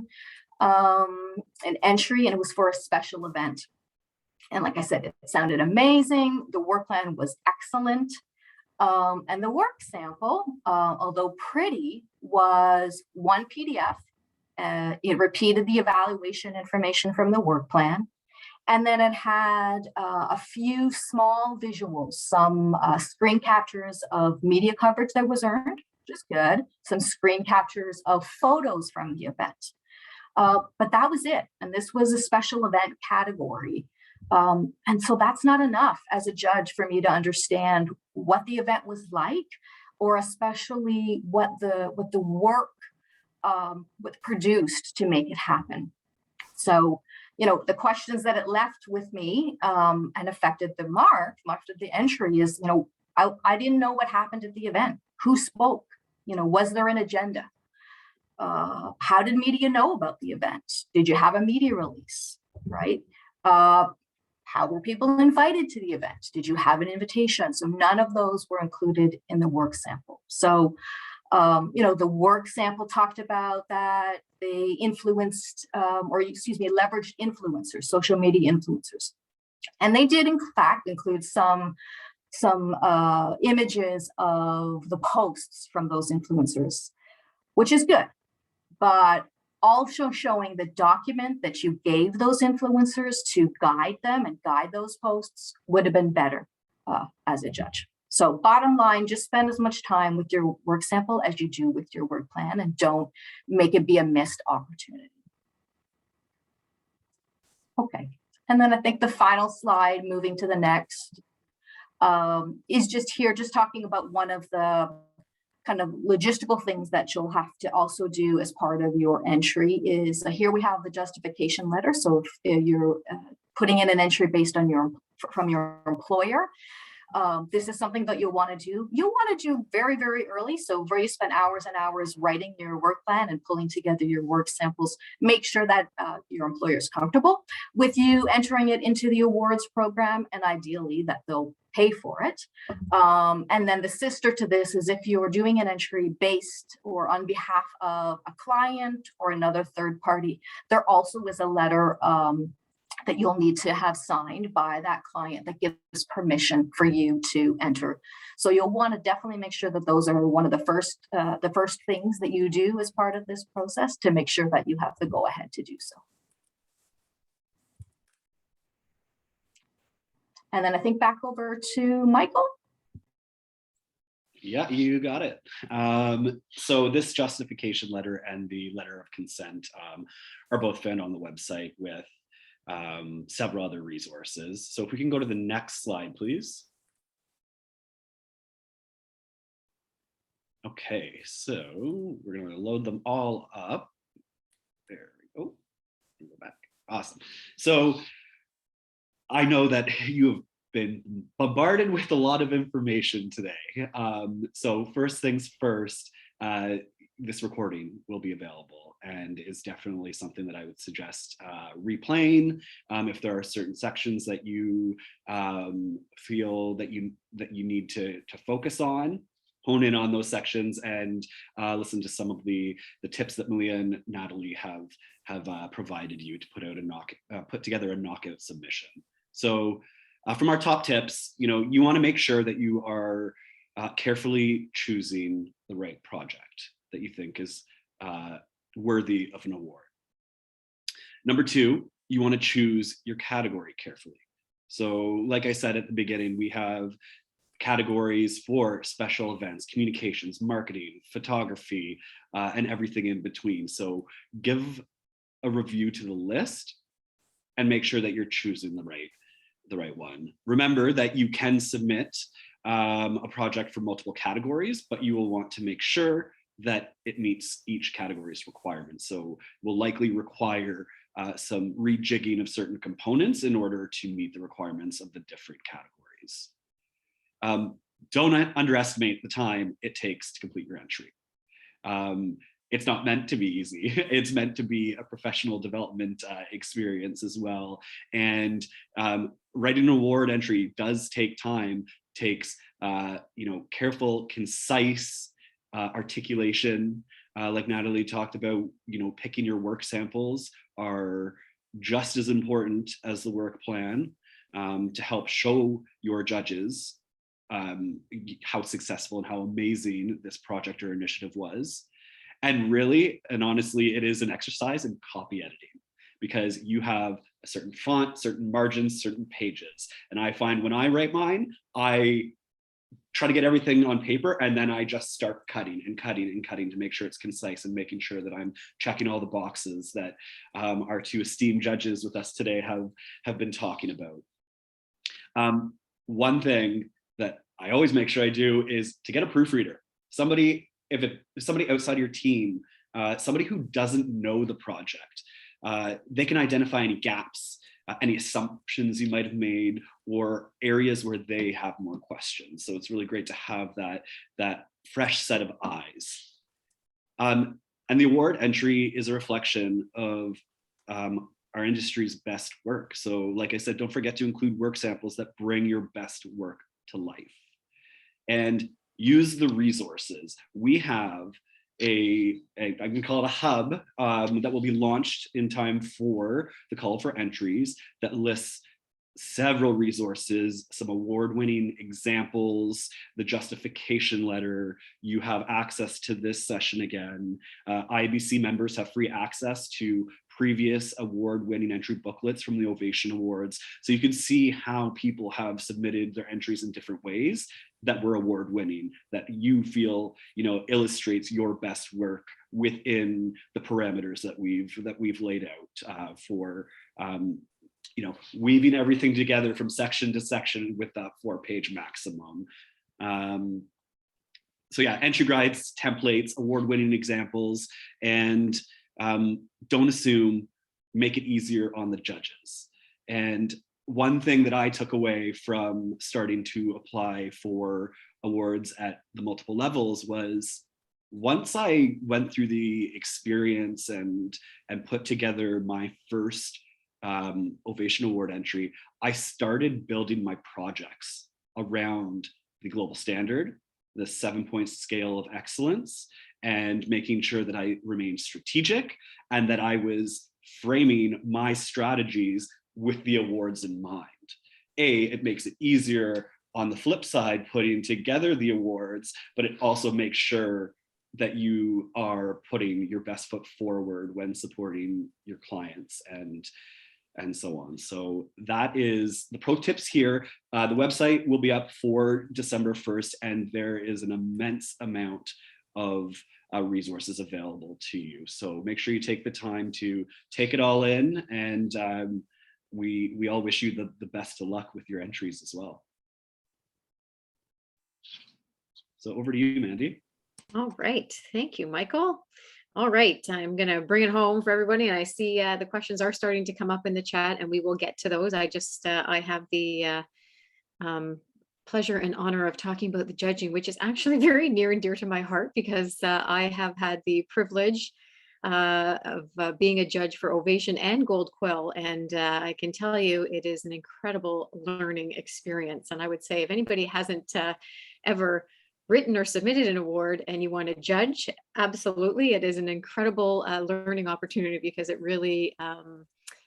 an entry, and it was for a special event. And like I said, it sounded amazing. The work plan was excellent. And the work sample, although pretty, was one PDF. It repeated the evaluation information from the work plan. And then it had a few small visuals, some screen captures of media coverage that was earned, which is good, some screen captures of photos from the event. But that was it. And this was a special event category. And so that's not enough as a judge for me to understand what the event was like, or especially what the work was produced to make it happen. So, the questions that it left with me and affected the affected the entry is, I didn't know what happened at the event. Who spoke? Was there an agenda? How did media know about the event? Did you have a media release, right? How were people invited to the event? Did you have an invitation? So none of those were included in the work sample. So, the work sample talked about that they leveraged influencers, social media influencers. And they did in fact include some images of the posts from those influencers, which is good, but also showing the document that you gave those influencers to guide them and guide those posts would have been better as a judge. So bottom line, just spend as much time with your work sample as you do with your work plan, and don't make it be a missed opportunity. Okay, and then I think the final slide, moving to the next, is just talking about one of the kind of logistical things that you'll have to also do as part of your entry is here we have the justification letter. So if you're putting in an entry based on from your employer, this is something that you'll want to do. You'll want to do very, very early. So where you spend hours and hours writing your work plan and pulling together your work samples, make sure that your employer is comfortable with you entering it into the awards program, and ideally that they'll pay for it. And then the sister to this is if you're doing an entry based or on behalf of a client or another third party, there also is a letter that you'll need to have signed by that client that gives permission for you to enter. So you'll want to definitely make sure that those are one of the first things that you do as part of this process to make sure that you have the go ahead to do so. And then I think back over to Michael. Yeah, you got it. So this justification letter and the letter of consent are both found on the website with several other resources. So if we can go to the next slide, please. Okay, so we're going to load them all up. There we go. Go back. Awesome. So I know that you have been bombarded with a lot of information today. So first things first, this recording will be available and is definitely something that I would suggest replaying if there are certain sections that you feel that you need to focus on. hone in on those sections and listen to some of the tips that Malia and Natalie have provided you to put together a knockout submission. So from our top tips, you want to make sure that you are carefully choosing the right project that you think is worthy of an award. Number two, you want to choose your category carefully. So like I said at the beginning, we have categories for special events, communications, marketing, photography, and everything in between. So give a review to the list and make sure that you're choosing the right one. Remember that you can submit a project for multiple categories, but you will want to make sure that it meets each category's requirements. So will likely require some rejigging of certain components in order to meet the requirements of the different categories. Don't underestimate the time it takes to complete your entry. It's not meant to be easy. It's meant to be a professional development experience as well. And writing an award entry does take time, takes careful, concise articulation. Like Natalie talked about, picking your work samples are just as important as the work plan to help show your judges how successful and how amazing this project or initiative was. And really, and honestly, it is an exercise in copy editing, because you have a certain font, certain margins, certain pages. And I find when I write mine, I try to get everything on paper, and then I just start cutting and cutting and cutting to make sure it's concise and making sure that I'm checking all the boxes that our two esteemed judges with us today have been talking about. One thing that I always make sure I do is to get a proofreader. Somebody, if somebody outside your team, somebody who doesn't know the project, they can identify any gaps, any assumptions you might have made, or areas where they have more questions. So it's really great to have that fresh set of eyes. And the award entry is a reflection of our industry's best work. So like I said, don't forget to include work samples that bring your best work to life. And use the resources. We have I can call it a hub that will be launched in time for the call for entries that lists several resources, some award-winning examples, the justification letter. You have access to this session again. IABC members have free access to previous award-winning entry booklets from the Ovation Awards. So you can see how people have submitted their entries in different ways that were award-winning, that you feel, illustrates your best work within the parameters that we've laid out for weaving everything together from section to section with that 4-page maximum. So yeah, entry guides, templates, award-winning examples, and don't assume, make it easier on the judges. And one thing that I took away from starting to apply for awards at the multiple levels was, once I went through the experience and put together my first Ovation Award entry, I started building my projects around the global standard, the 7-point scale of excellence, and making sure that I remained strategic and that I was framing my strategies with the awards in mind. It makes it easier on the flip side, putting together the awards, but it also makes sure that you are putting your best foot forward when supporting your clients and so on. So that is the pro tips here. The website will be up for December 1st, and there is an immense amount of resources available to you. So make sure you take the time to take it all in, and we all wish you the best of luck with your entries as well. So over to you, Mandy. All right, thank you, Michael. All right, I'm going to bring it home for everybody. And I see the questions are starting to come up in the chat, and we will get to those. I have the pleasure and honor of talking about the judging, which is actually very near and dear to my heart, because I have had the privilege of being a judge for Ovation and Gold Quill. And I can tell you it is an incredible learning experience. And I would say if anybody hasn't ever written or submitted an award and you want to judge, absolutely. It is an incredible learning opportunity because it really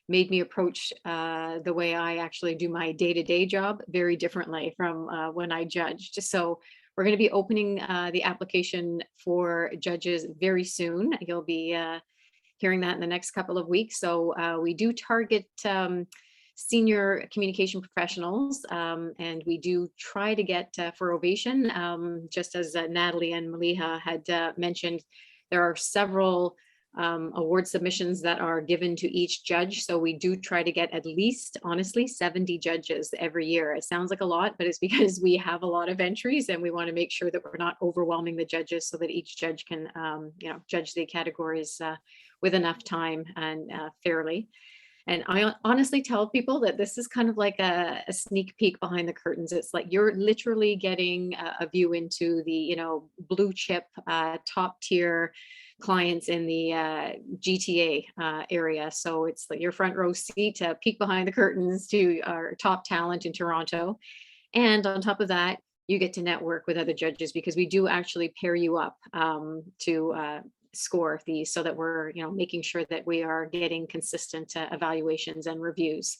made me approach the way I actually do my day-to-day job very differently from when I judged. So we're going to be opening the application for judges very soon. You'll be hearing that in the next couple of weeks. So we do target senior communication professionals, and we do try to get for Ovation, just as Natalie and Maliha had mentioned, there are several award submissions that are given to each judge. So we do try to get at least, honestly, 70 judges every year. It sounds like a lot, but it's because we have a lot of entries and we want to make sure that we're not overwhelming the judges so that each judge can, judge the categories with enough time and fairly. And I honestly tell people that this is kind of like a sneak peek behind the curtains. It's like you're literally getting a view into the, blue chip, top tier clients in the GTA area. So it's like your front row seat to peek behind the curtains to our top talent in Toronto. And on top of that, you get to network with other judges because we do actually pair you up to score these so that we're making sure that we are getting consistent evaluations and reviews.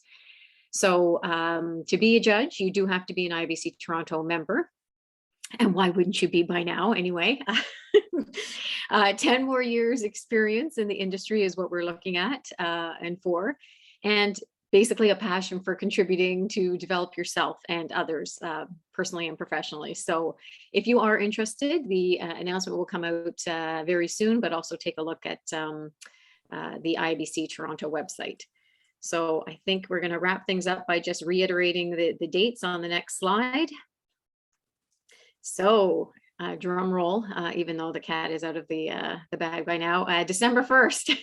So to be a judge, you do have to be an IABC Toronto member. And why wouldn't you be by now anyway? 10 more years experience in the industry is what we're looking at and for. And basically a passion for contributing to develop yourself and others personally and professionally. So if you are interested, the announcement will come out very soon, but also take a look at the IABC Toronto website. So I think we're going to wrap things up by just reiterating the dates on the next slide. So drum roll, even though the cat is out of the bag by now, December 1st,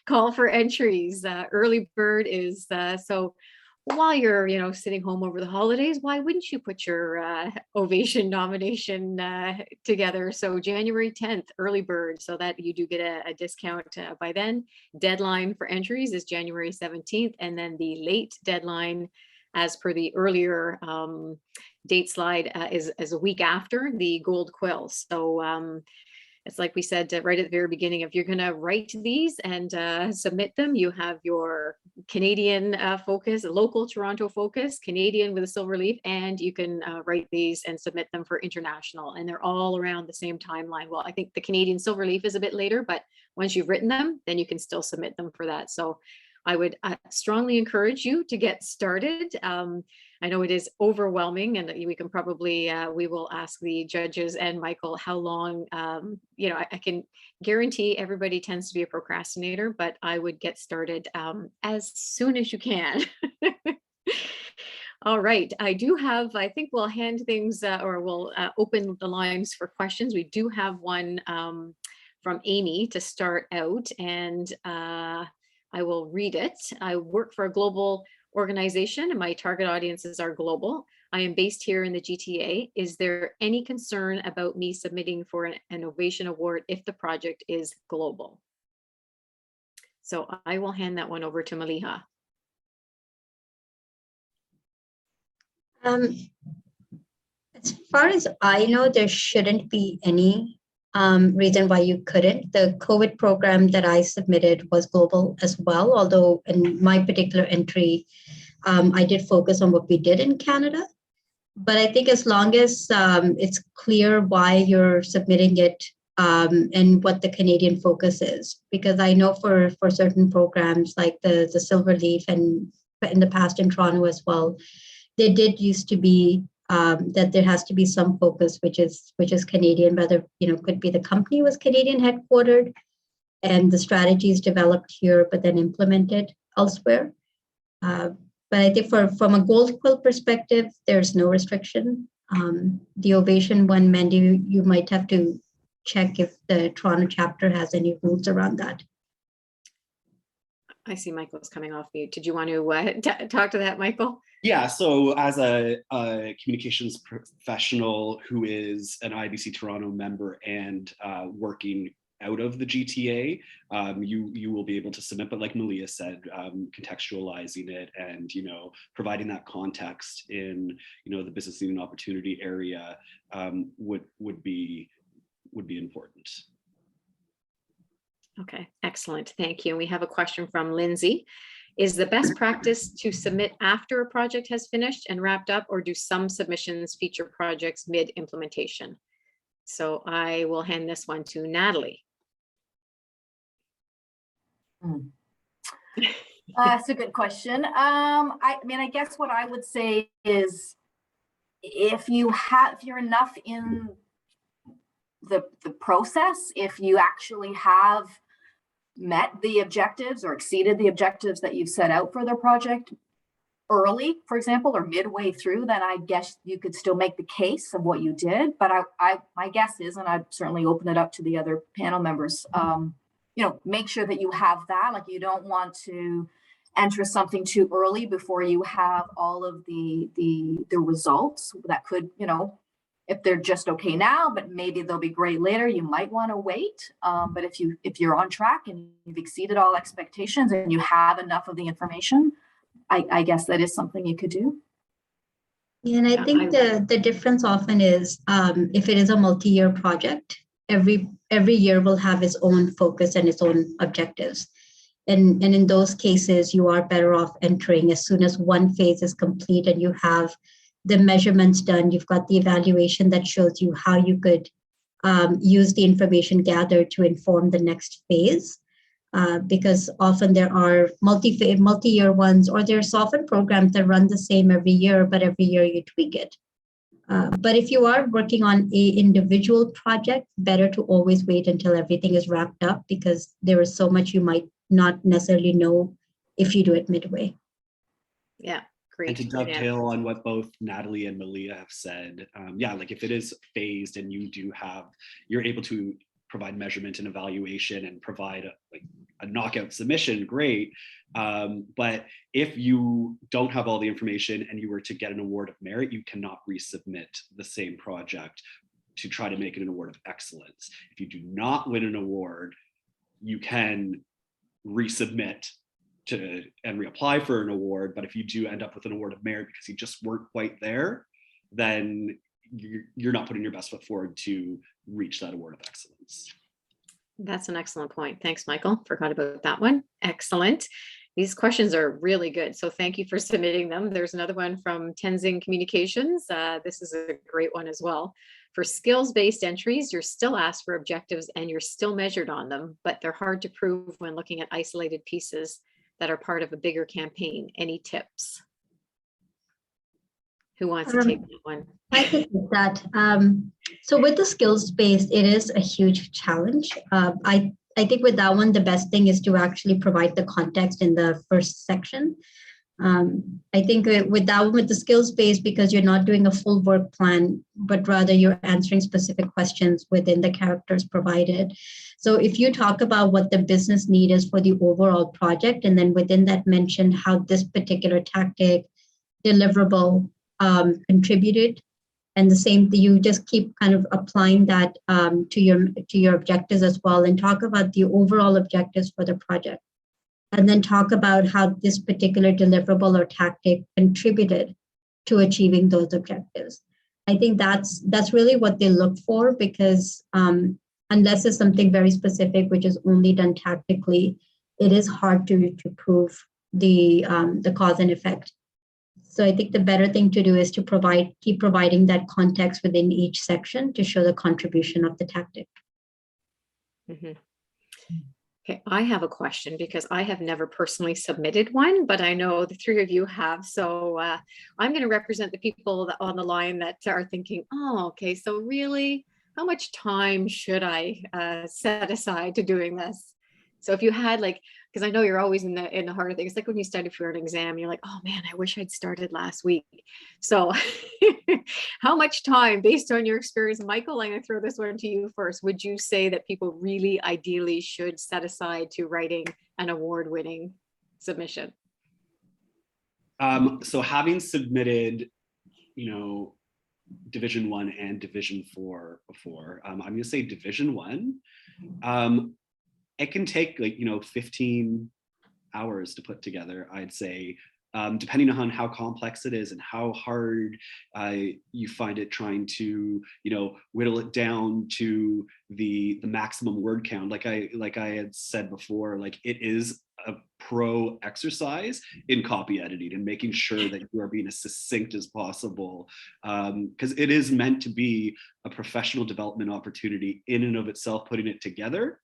call for entries. Early bird is, so while you're, sitting home over the holidays, why wouldn't you put your Ovation nomination together? So January 10th, early bird, so that you do get a discount by then. Deadline for entries is January 17th, and then the late deadline, as per the earlier date slide, is a week after the gold quill. So it's like we said right at the very beginning, if you're going to write these and submit them, you have your Canadian focus, local Toronto focus, Canadian with a silver leaf, and you can write these and submit them for international. And they're all around the same timeline. Well, I think the Canadian silver leaf is a bit later, but once you've written them, then you can still submit them for that. So I would strongly encourage you to get started. I know it is overwhelming, and we can probably, we will ask the judges and Michael how long, I can guarantee everybody tends to be a procrastinator, but I would get started as soon as you can. All right, I think we'll hand things or we'll open the lines for questions. We do have one from Amy to start out, and I will read it. I work for a global organization and my target audiences are global. I am based here in the GTA. Is there any concern about me submitting for an Ovation Award if the project is global? So I will hand that one over to Maliha. As far as I know, there shouldn't be any reason why you couldn't. The COVID program that I submitted was global as well, although in my particular entry, I did focus on what we did in Canada. But I think as long as it's clear why you're submitting it and what the Canadian focus is, because I know for certain programs like the Silver Leaf and in the past in Toronto as well, there did used to be that there has to be some focus, which is Canadian, whether, could be the company was Canadian headquartered and the strategies developed here, but then implemented elsewhere. But I think from a gold quill perspective, there's no restriction. The Ovation one, Mandy, you might have to check if the Toronto chapter has any rules around that. I see Michael's coming off mute. Did you want to talk to that, Michael? Yeah, so as a communications professional who is an IABC Toronto member and working out of the GTA, you will be able to submit, but like Malia said, contextualizing it and, providing that context in, the business need and opportunity area would be important. Okay, excellent. Thank you. And we have a question from Lindsay. Is the best practice to submit after a project has finished and wrapped up, or do some submissions feature projects mid-implementation? So I will hand this one to Natalie. That's a good question. I mean, I guess what I would say is if you're enough in the process, if you actually have met the objectives or exceeded the objectives that you've set out for the project early, for example, or midway through, then I guess you could still make the case of what you did. But my guess is, and I'd certainly open it up to the other panel members, make sure that you have that. Like, you don't want to enter something too early before you have all of the results that could, if they're just okay now, but maybe they'll be great later, you might want to wait. But if you're on track and you've exceeded all expectations and you have enough of the information, I guess that is something you could do. Yeah, and I think the difference often is if it is a multi-year project, every year will have its own focus and its own objectives. And in those cases, you are better off entering as soon as one phase is complete and you have the measurements done, you've got the evaluation that shows you how you could use the information gathered to inform the next phase. Because often there are multi-year ones, or there's often programs that run the same every year, but every year you tweak it. But if you are working on a individual project, better to always wait until everything is wrapped up, because there is so much you might not necessarily know if you do it midway. Yeah. Great. And to dovetail on what both Natalie and Malia have said, like if it is phased and you're able to provide measurement and evaluation and provide a knockout submission, great. But if you don't have all the information and you were to get an award of merit, you cannot resubmit the same project to try to make it an award of excellence. If you do not win an award, you can resubmit and reapply for an award. But if you do end up with an award of merit because you just weren't quite there, then you're not putting your best foot forward to reach that award of excellence. That's an excellent point. Thanks, Michael. Forgot about that one. Excellent. These questions are really good. So thank you for submitting them. There's another one from Tenzing Communications. This is a great one as well. For skills-based entries, you're still asked for objectives and you're still measured on them, but they're hard to prove when looking at isolated pieces that are part of a bigger campaign. Any tips? Who wants to take that one? I can take that. So with the skills-based, it is a huge challenge. I think with that one, the best thing is to actually provide the context in the first section. I think with that one, with the skills-based, because you're not doing a full work plan, but rather you're answering specific questions within the characters provided. So if you talk about what the business need is for the overall project, and then within that mention how this particular tactic, deliverable, contributed, and the same thing, you just keep kind of applying that to your objectives as well, and talk about the overall objectives for the project, and then talk about how this particular deliverable or tactic contributed to achieving those objectives. I think that's really what they look for, because unless it's something very specific which is only done tactically, it is hard to prove the cause and effect. So I think the better thing to do is to keep providing that context within each section to show the contribution of the tactic. Mm-hmm. Okay, I have a question because I have never personally submitted one, but I know the three of you have. So I'm going to represent the people on the line that are thinking, oh, okay, so really, how much time should I set aside to doing this? So if you had because I know you're always in the heart of things. It's like when you study for an exam, you're like, oh man, I wish I'd started last week. So how much time, based on your experience, Michael, I'm going to throw this one to you first. Would you say that people really ideally should set aside to writing an award-winning submission? So having submitted, Division 1 and Division 4 before. I'm going to say Division 1. It can take 15 hours to put together, I'd say, depending on how complex it is and how hard you find it trying to, whittle it down to the maximum word count. Like I had said before, it is a pro exercise in copy editing and making sure that you are being as succinct as possible, because it is meant to be a professional development opportunity in and of itself, putting it together.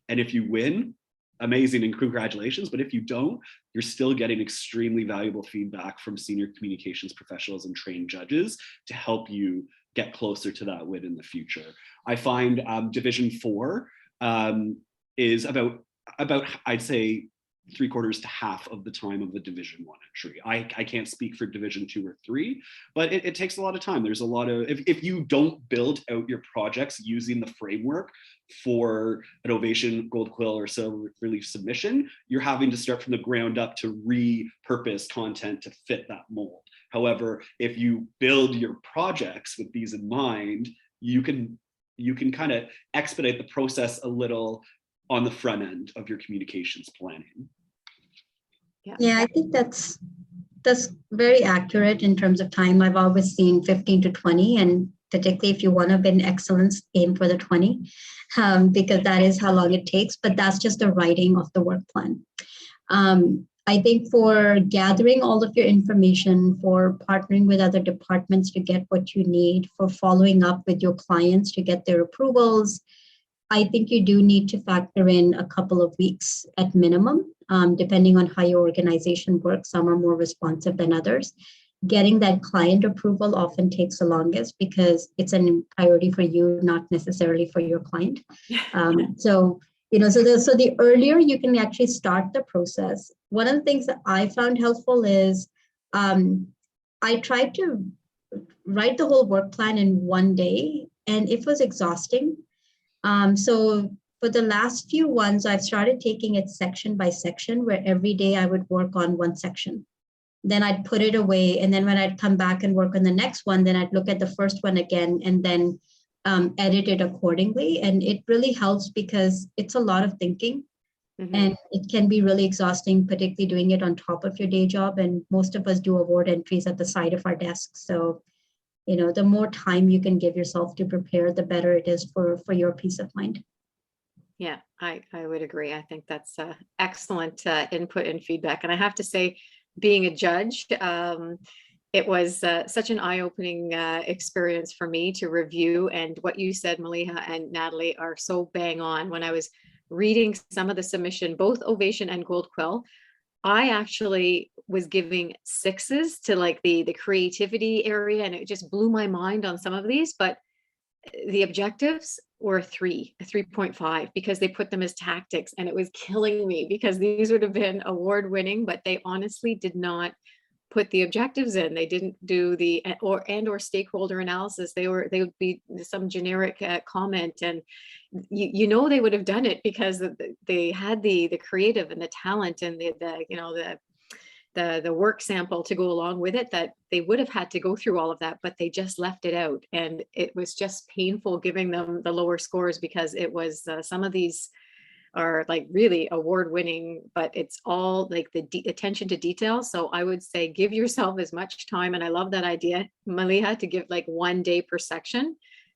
And if you win, amazing and congratulations. But if you don't, you're still getting extremely valuable feedback from senior communications professionals and trained judges to help you get closer to that win in the future. I find Division 4 is about I'd say 3/4 to half of the time of the Division 1 entry. I can't speak for Division 2 or 3, but it takes a lot of time. There's a lot of, if you don't build out your projects using the framework for an Ovation, Gold Quill, or Silver Leaf submission, you're having to start from the ground up to repurpose content to fit that mold. However, if you build your projects with these in mind, you can kind of expedite the process a little on the front end of your communications planning. Yeah, I think that's very accurate in terms of time. I've always seen 15 to 20, and particularly if you want to win excellence, aim for the 20, because that is how long it takes, but that's just the writing of the work plan. I think for gathering all of your information, for partnering with other departments to get what you need, for following up with your clients to get their approvals, I think you do need to factor in a couple of weeks at minimum, depending on how your organization works. Some are more responsive than others. Getting that client approval often takes the longest because it's a priority for you, not necessarily for your client. So the earlier you can actually start the process. One of the things that I found helpful is I tried to write the whole work plan in one day, and it was exhausting. So for the last few ones, I've started taking it section by section, where every day I would work on one section. Then I'd put it away. And then when I'd come back and work on the next one, then I'd look at the first one again and then edit it accordingly. And it really helps because it's a lot of thinking. Mm-hmm. And it can be really exhausting, particularly doing it on top of your day job. And most of us do award entries at the side of our desk. So the more time you can give yourself to prepare, the better it is for your peace of mind. Yeah, I would agree. I think that's excellent input and feedback. And I have to say, being a judge, it was such an eye-opening experience for me to review. And what you said, Maliha and Natalie, are so bang on. When I was reading some of the submission, both Ovation and Gold Quill, I actually was giving 6s to the creativity area, and it just blew my mind on some of these, but the objectives were a 3.5, because they put them as tactics, and it was killing me because these would have been award-winning, but they honestly did not put the objectives in. They didn't do the or stakeholder analysis. They would be some generic comment, and they would have done it because they had the creative and the talent and the work sample to go along with it, that they would have had to go through all of that, but they just left it out. And it was just painful giving them the lower scores, because it was some of these are really award-winning, but it's all the attention to detail. So I would say give yourself as much time. And I love that idea, Maliha, to give 1 day per section,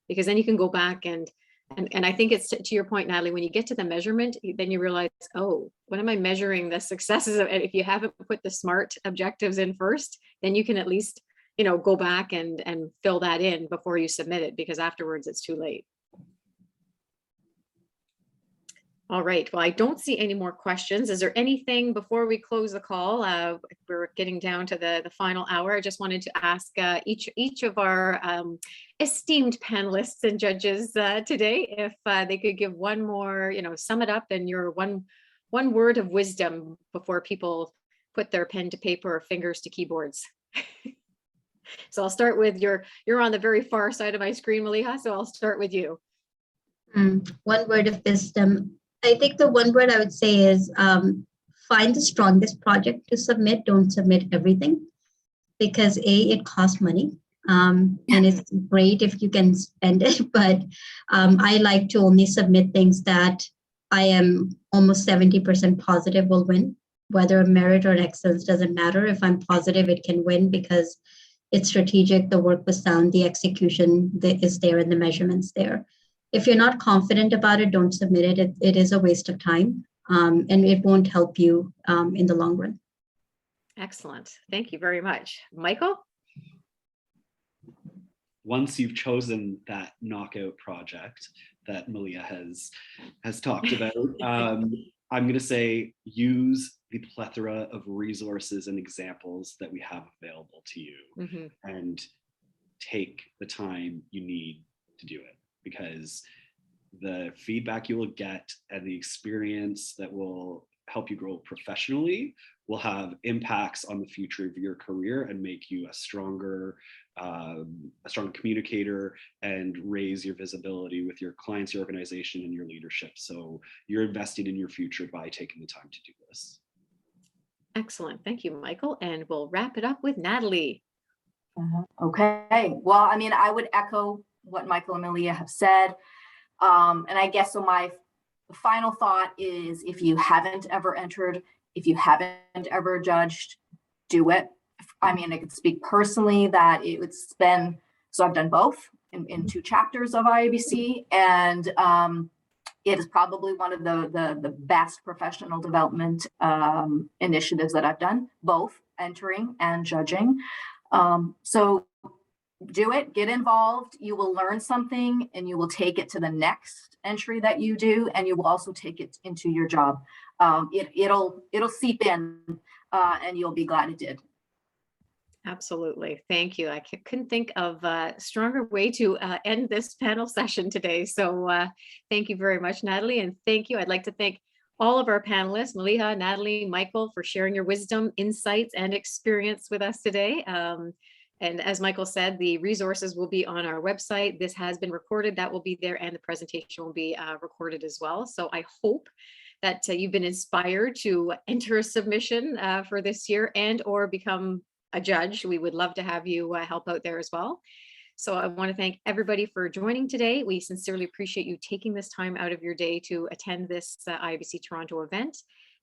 because then you can go back and I think it's to your point, Natalie, when you get to the measurement, then you realize, oh, what am I measuring the successes of? And if you haven't put the SMART objectives in first, then you can at least, go back and fill that in before you submit it, because afterwards it's too late. All right. Well, I don't see any more questions. Is there anything before we close the call? We're getting down to the final hour. I just wanted to ask each of our esteemed panelists and judges today if they could give one more, sum it up in your one word of wisdom before people put their pen to paper or fingers to keyboards. So I'll start with you're on the very far side of my screen, Maliha. So I'll start with you. One word of wisdom. I think the one word I would say is find the strongest project to submit. Don't submit everything, because A, it costs money. And it's great if you can spend it, but I like to only submit things that I am almost 70% positive will win. Whether merit or excellence doesn't matter. If I'm positive, it can win because it's strategic, the work was sound, the execution is there, and the measurements there. If you're not confident about it, don't submit it. It is a waste of time, and it won't help you in the long run. Excellent. Thank you very much. Michael? Once you've chosen that knockout project that Malia has talked about, I'm going to say use the plethora of resources and examples that we have available to you, and take the time you need to do it, because the feedback you will get and the experience that will help you grow professionally will have impacts on the future of your career and make you a stronger communicator and raise your visibility with your clients, your organization, and your leadership. So you're investing in your future by taking the time to do this. Excellent. Thank you, Michael. And we'll wrap it up with Natalie. Okay. Well, I mean, I would echo what Michael and Malia have said. And I guess so my final thought is, if you haven't ever entered, if you haven't ever judged, do it. I mean, I could speak personally that it's been, so I've done both in 2 chapters of IABC, and it is probably one of the best professional development initiatives that I've done, both entering and judging. So do it, get involved. You will learn something, and you will take it to the next entry that you do, and you will also take it into your job. It'll seep in, and you'll be glad it did. Absolutely. Thank you. I couldn't think of a stronger way to end this panel session today. So thank you very much, Natalie. And thank you. I'd like to thank all of our panelists, Maliha, Natalie, Michael, for sharing your wisdom, insights, and experience with us today. And as Michael said, the resources will be on our website. This has been recorded. That will be there, and the presentation will be recorded as well. So I hope that you've been inspired to enter a submission for this year and or become a judge. We would love to have you help out there as well. So I want to thank everybody for joining today. We sincerely appreciate you taking this time out of your day to attend this IABC Toronto event.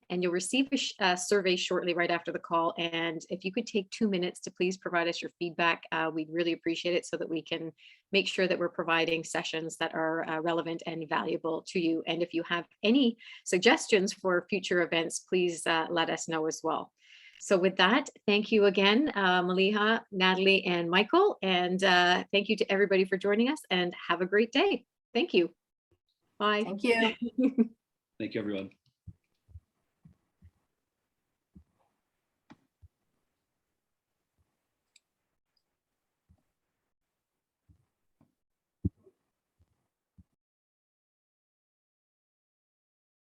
And you'll receive a survey shortly right after the call. And if you could take 2 minutes to please provide us your feedback, we'd really appreciate it, so that we can make sure that we're providing sessions that are relevant and valuable to you. And if you have any suggestions for future events, please let us know as well. So with that, thank you again, Maliha, Natalie, and Michael. And thank you to everybody for joining us, and have a great day. Thank you. Bye. Thank you. Thank you, everyone.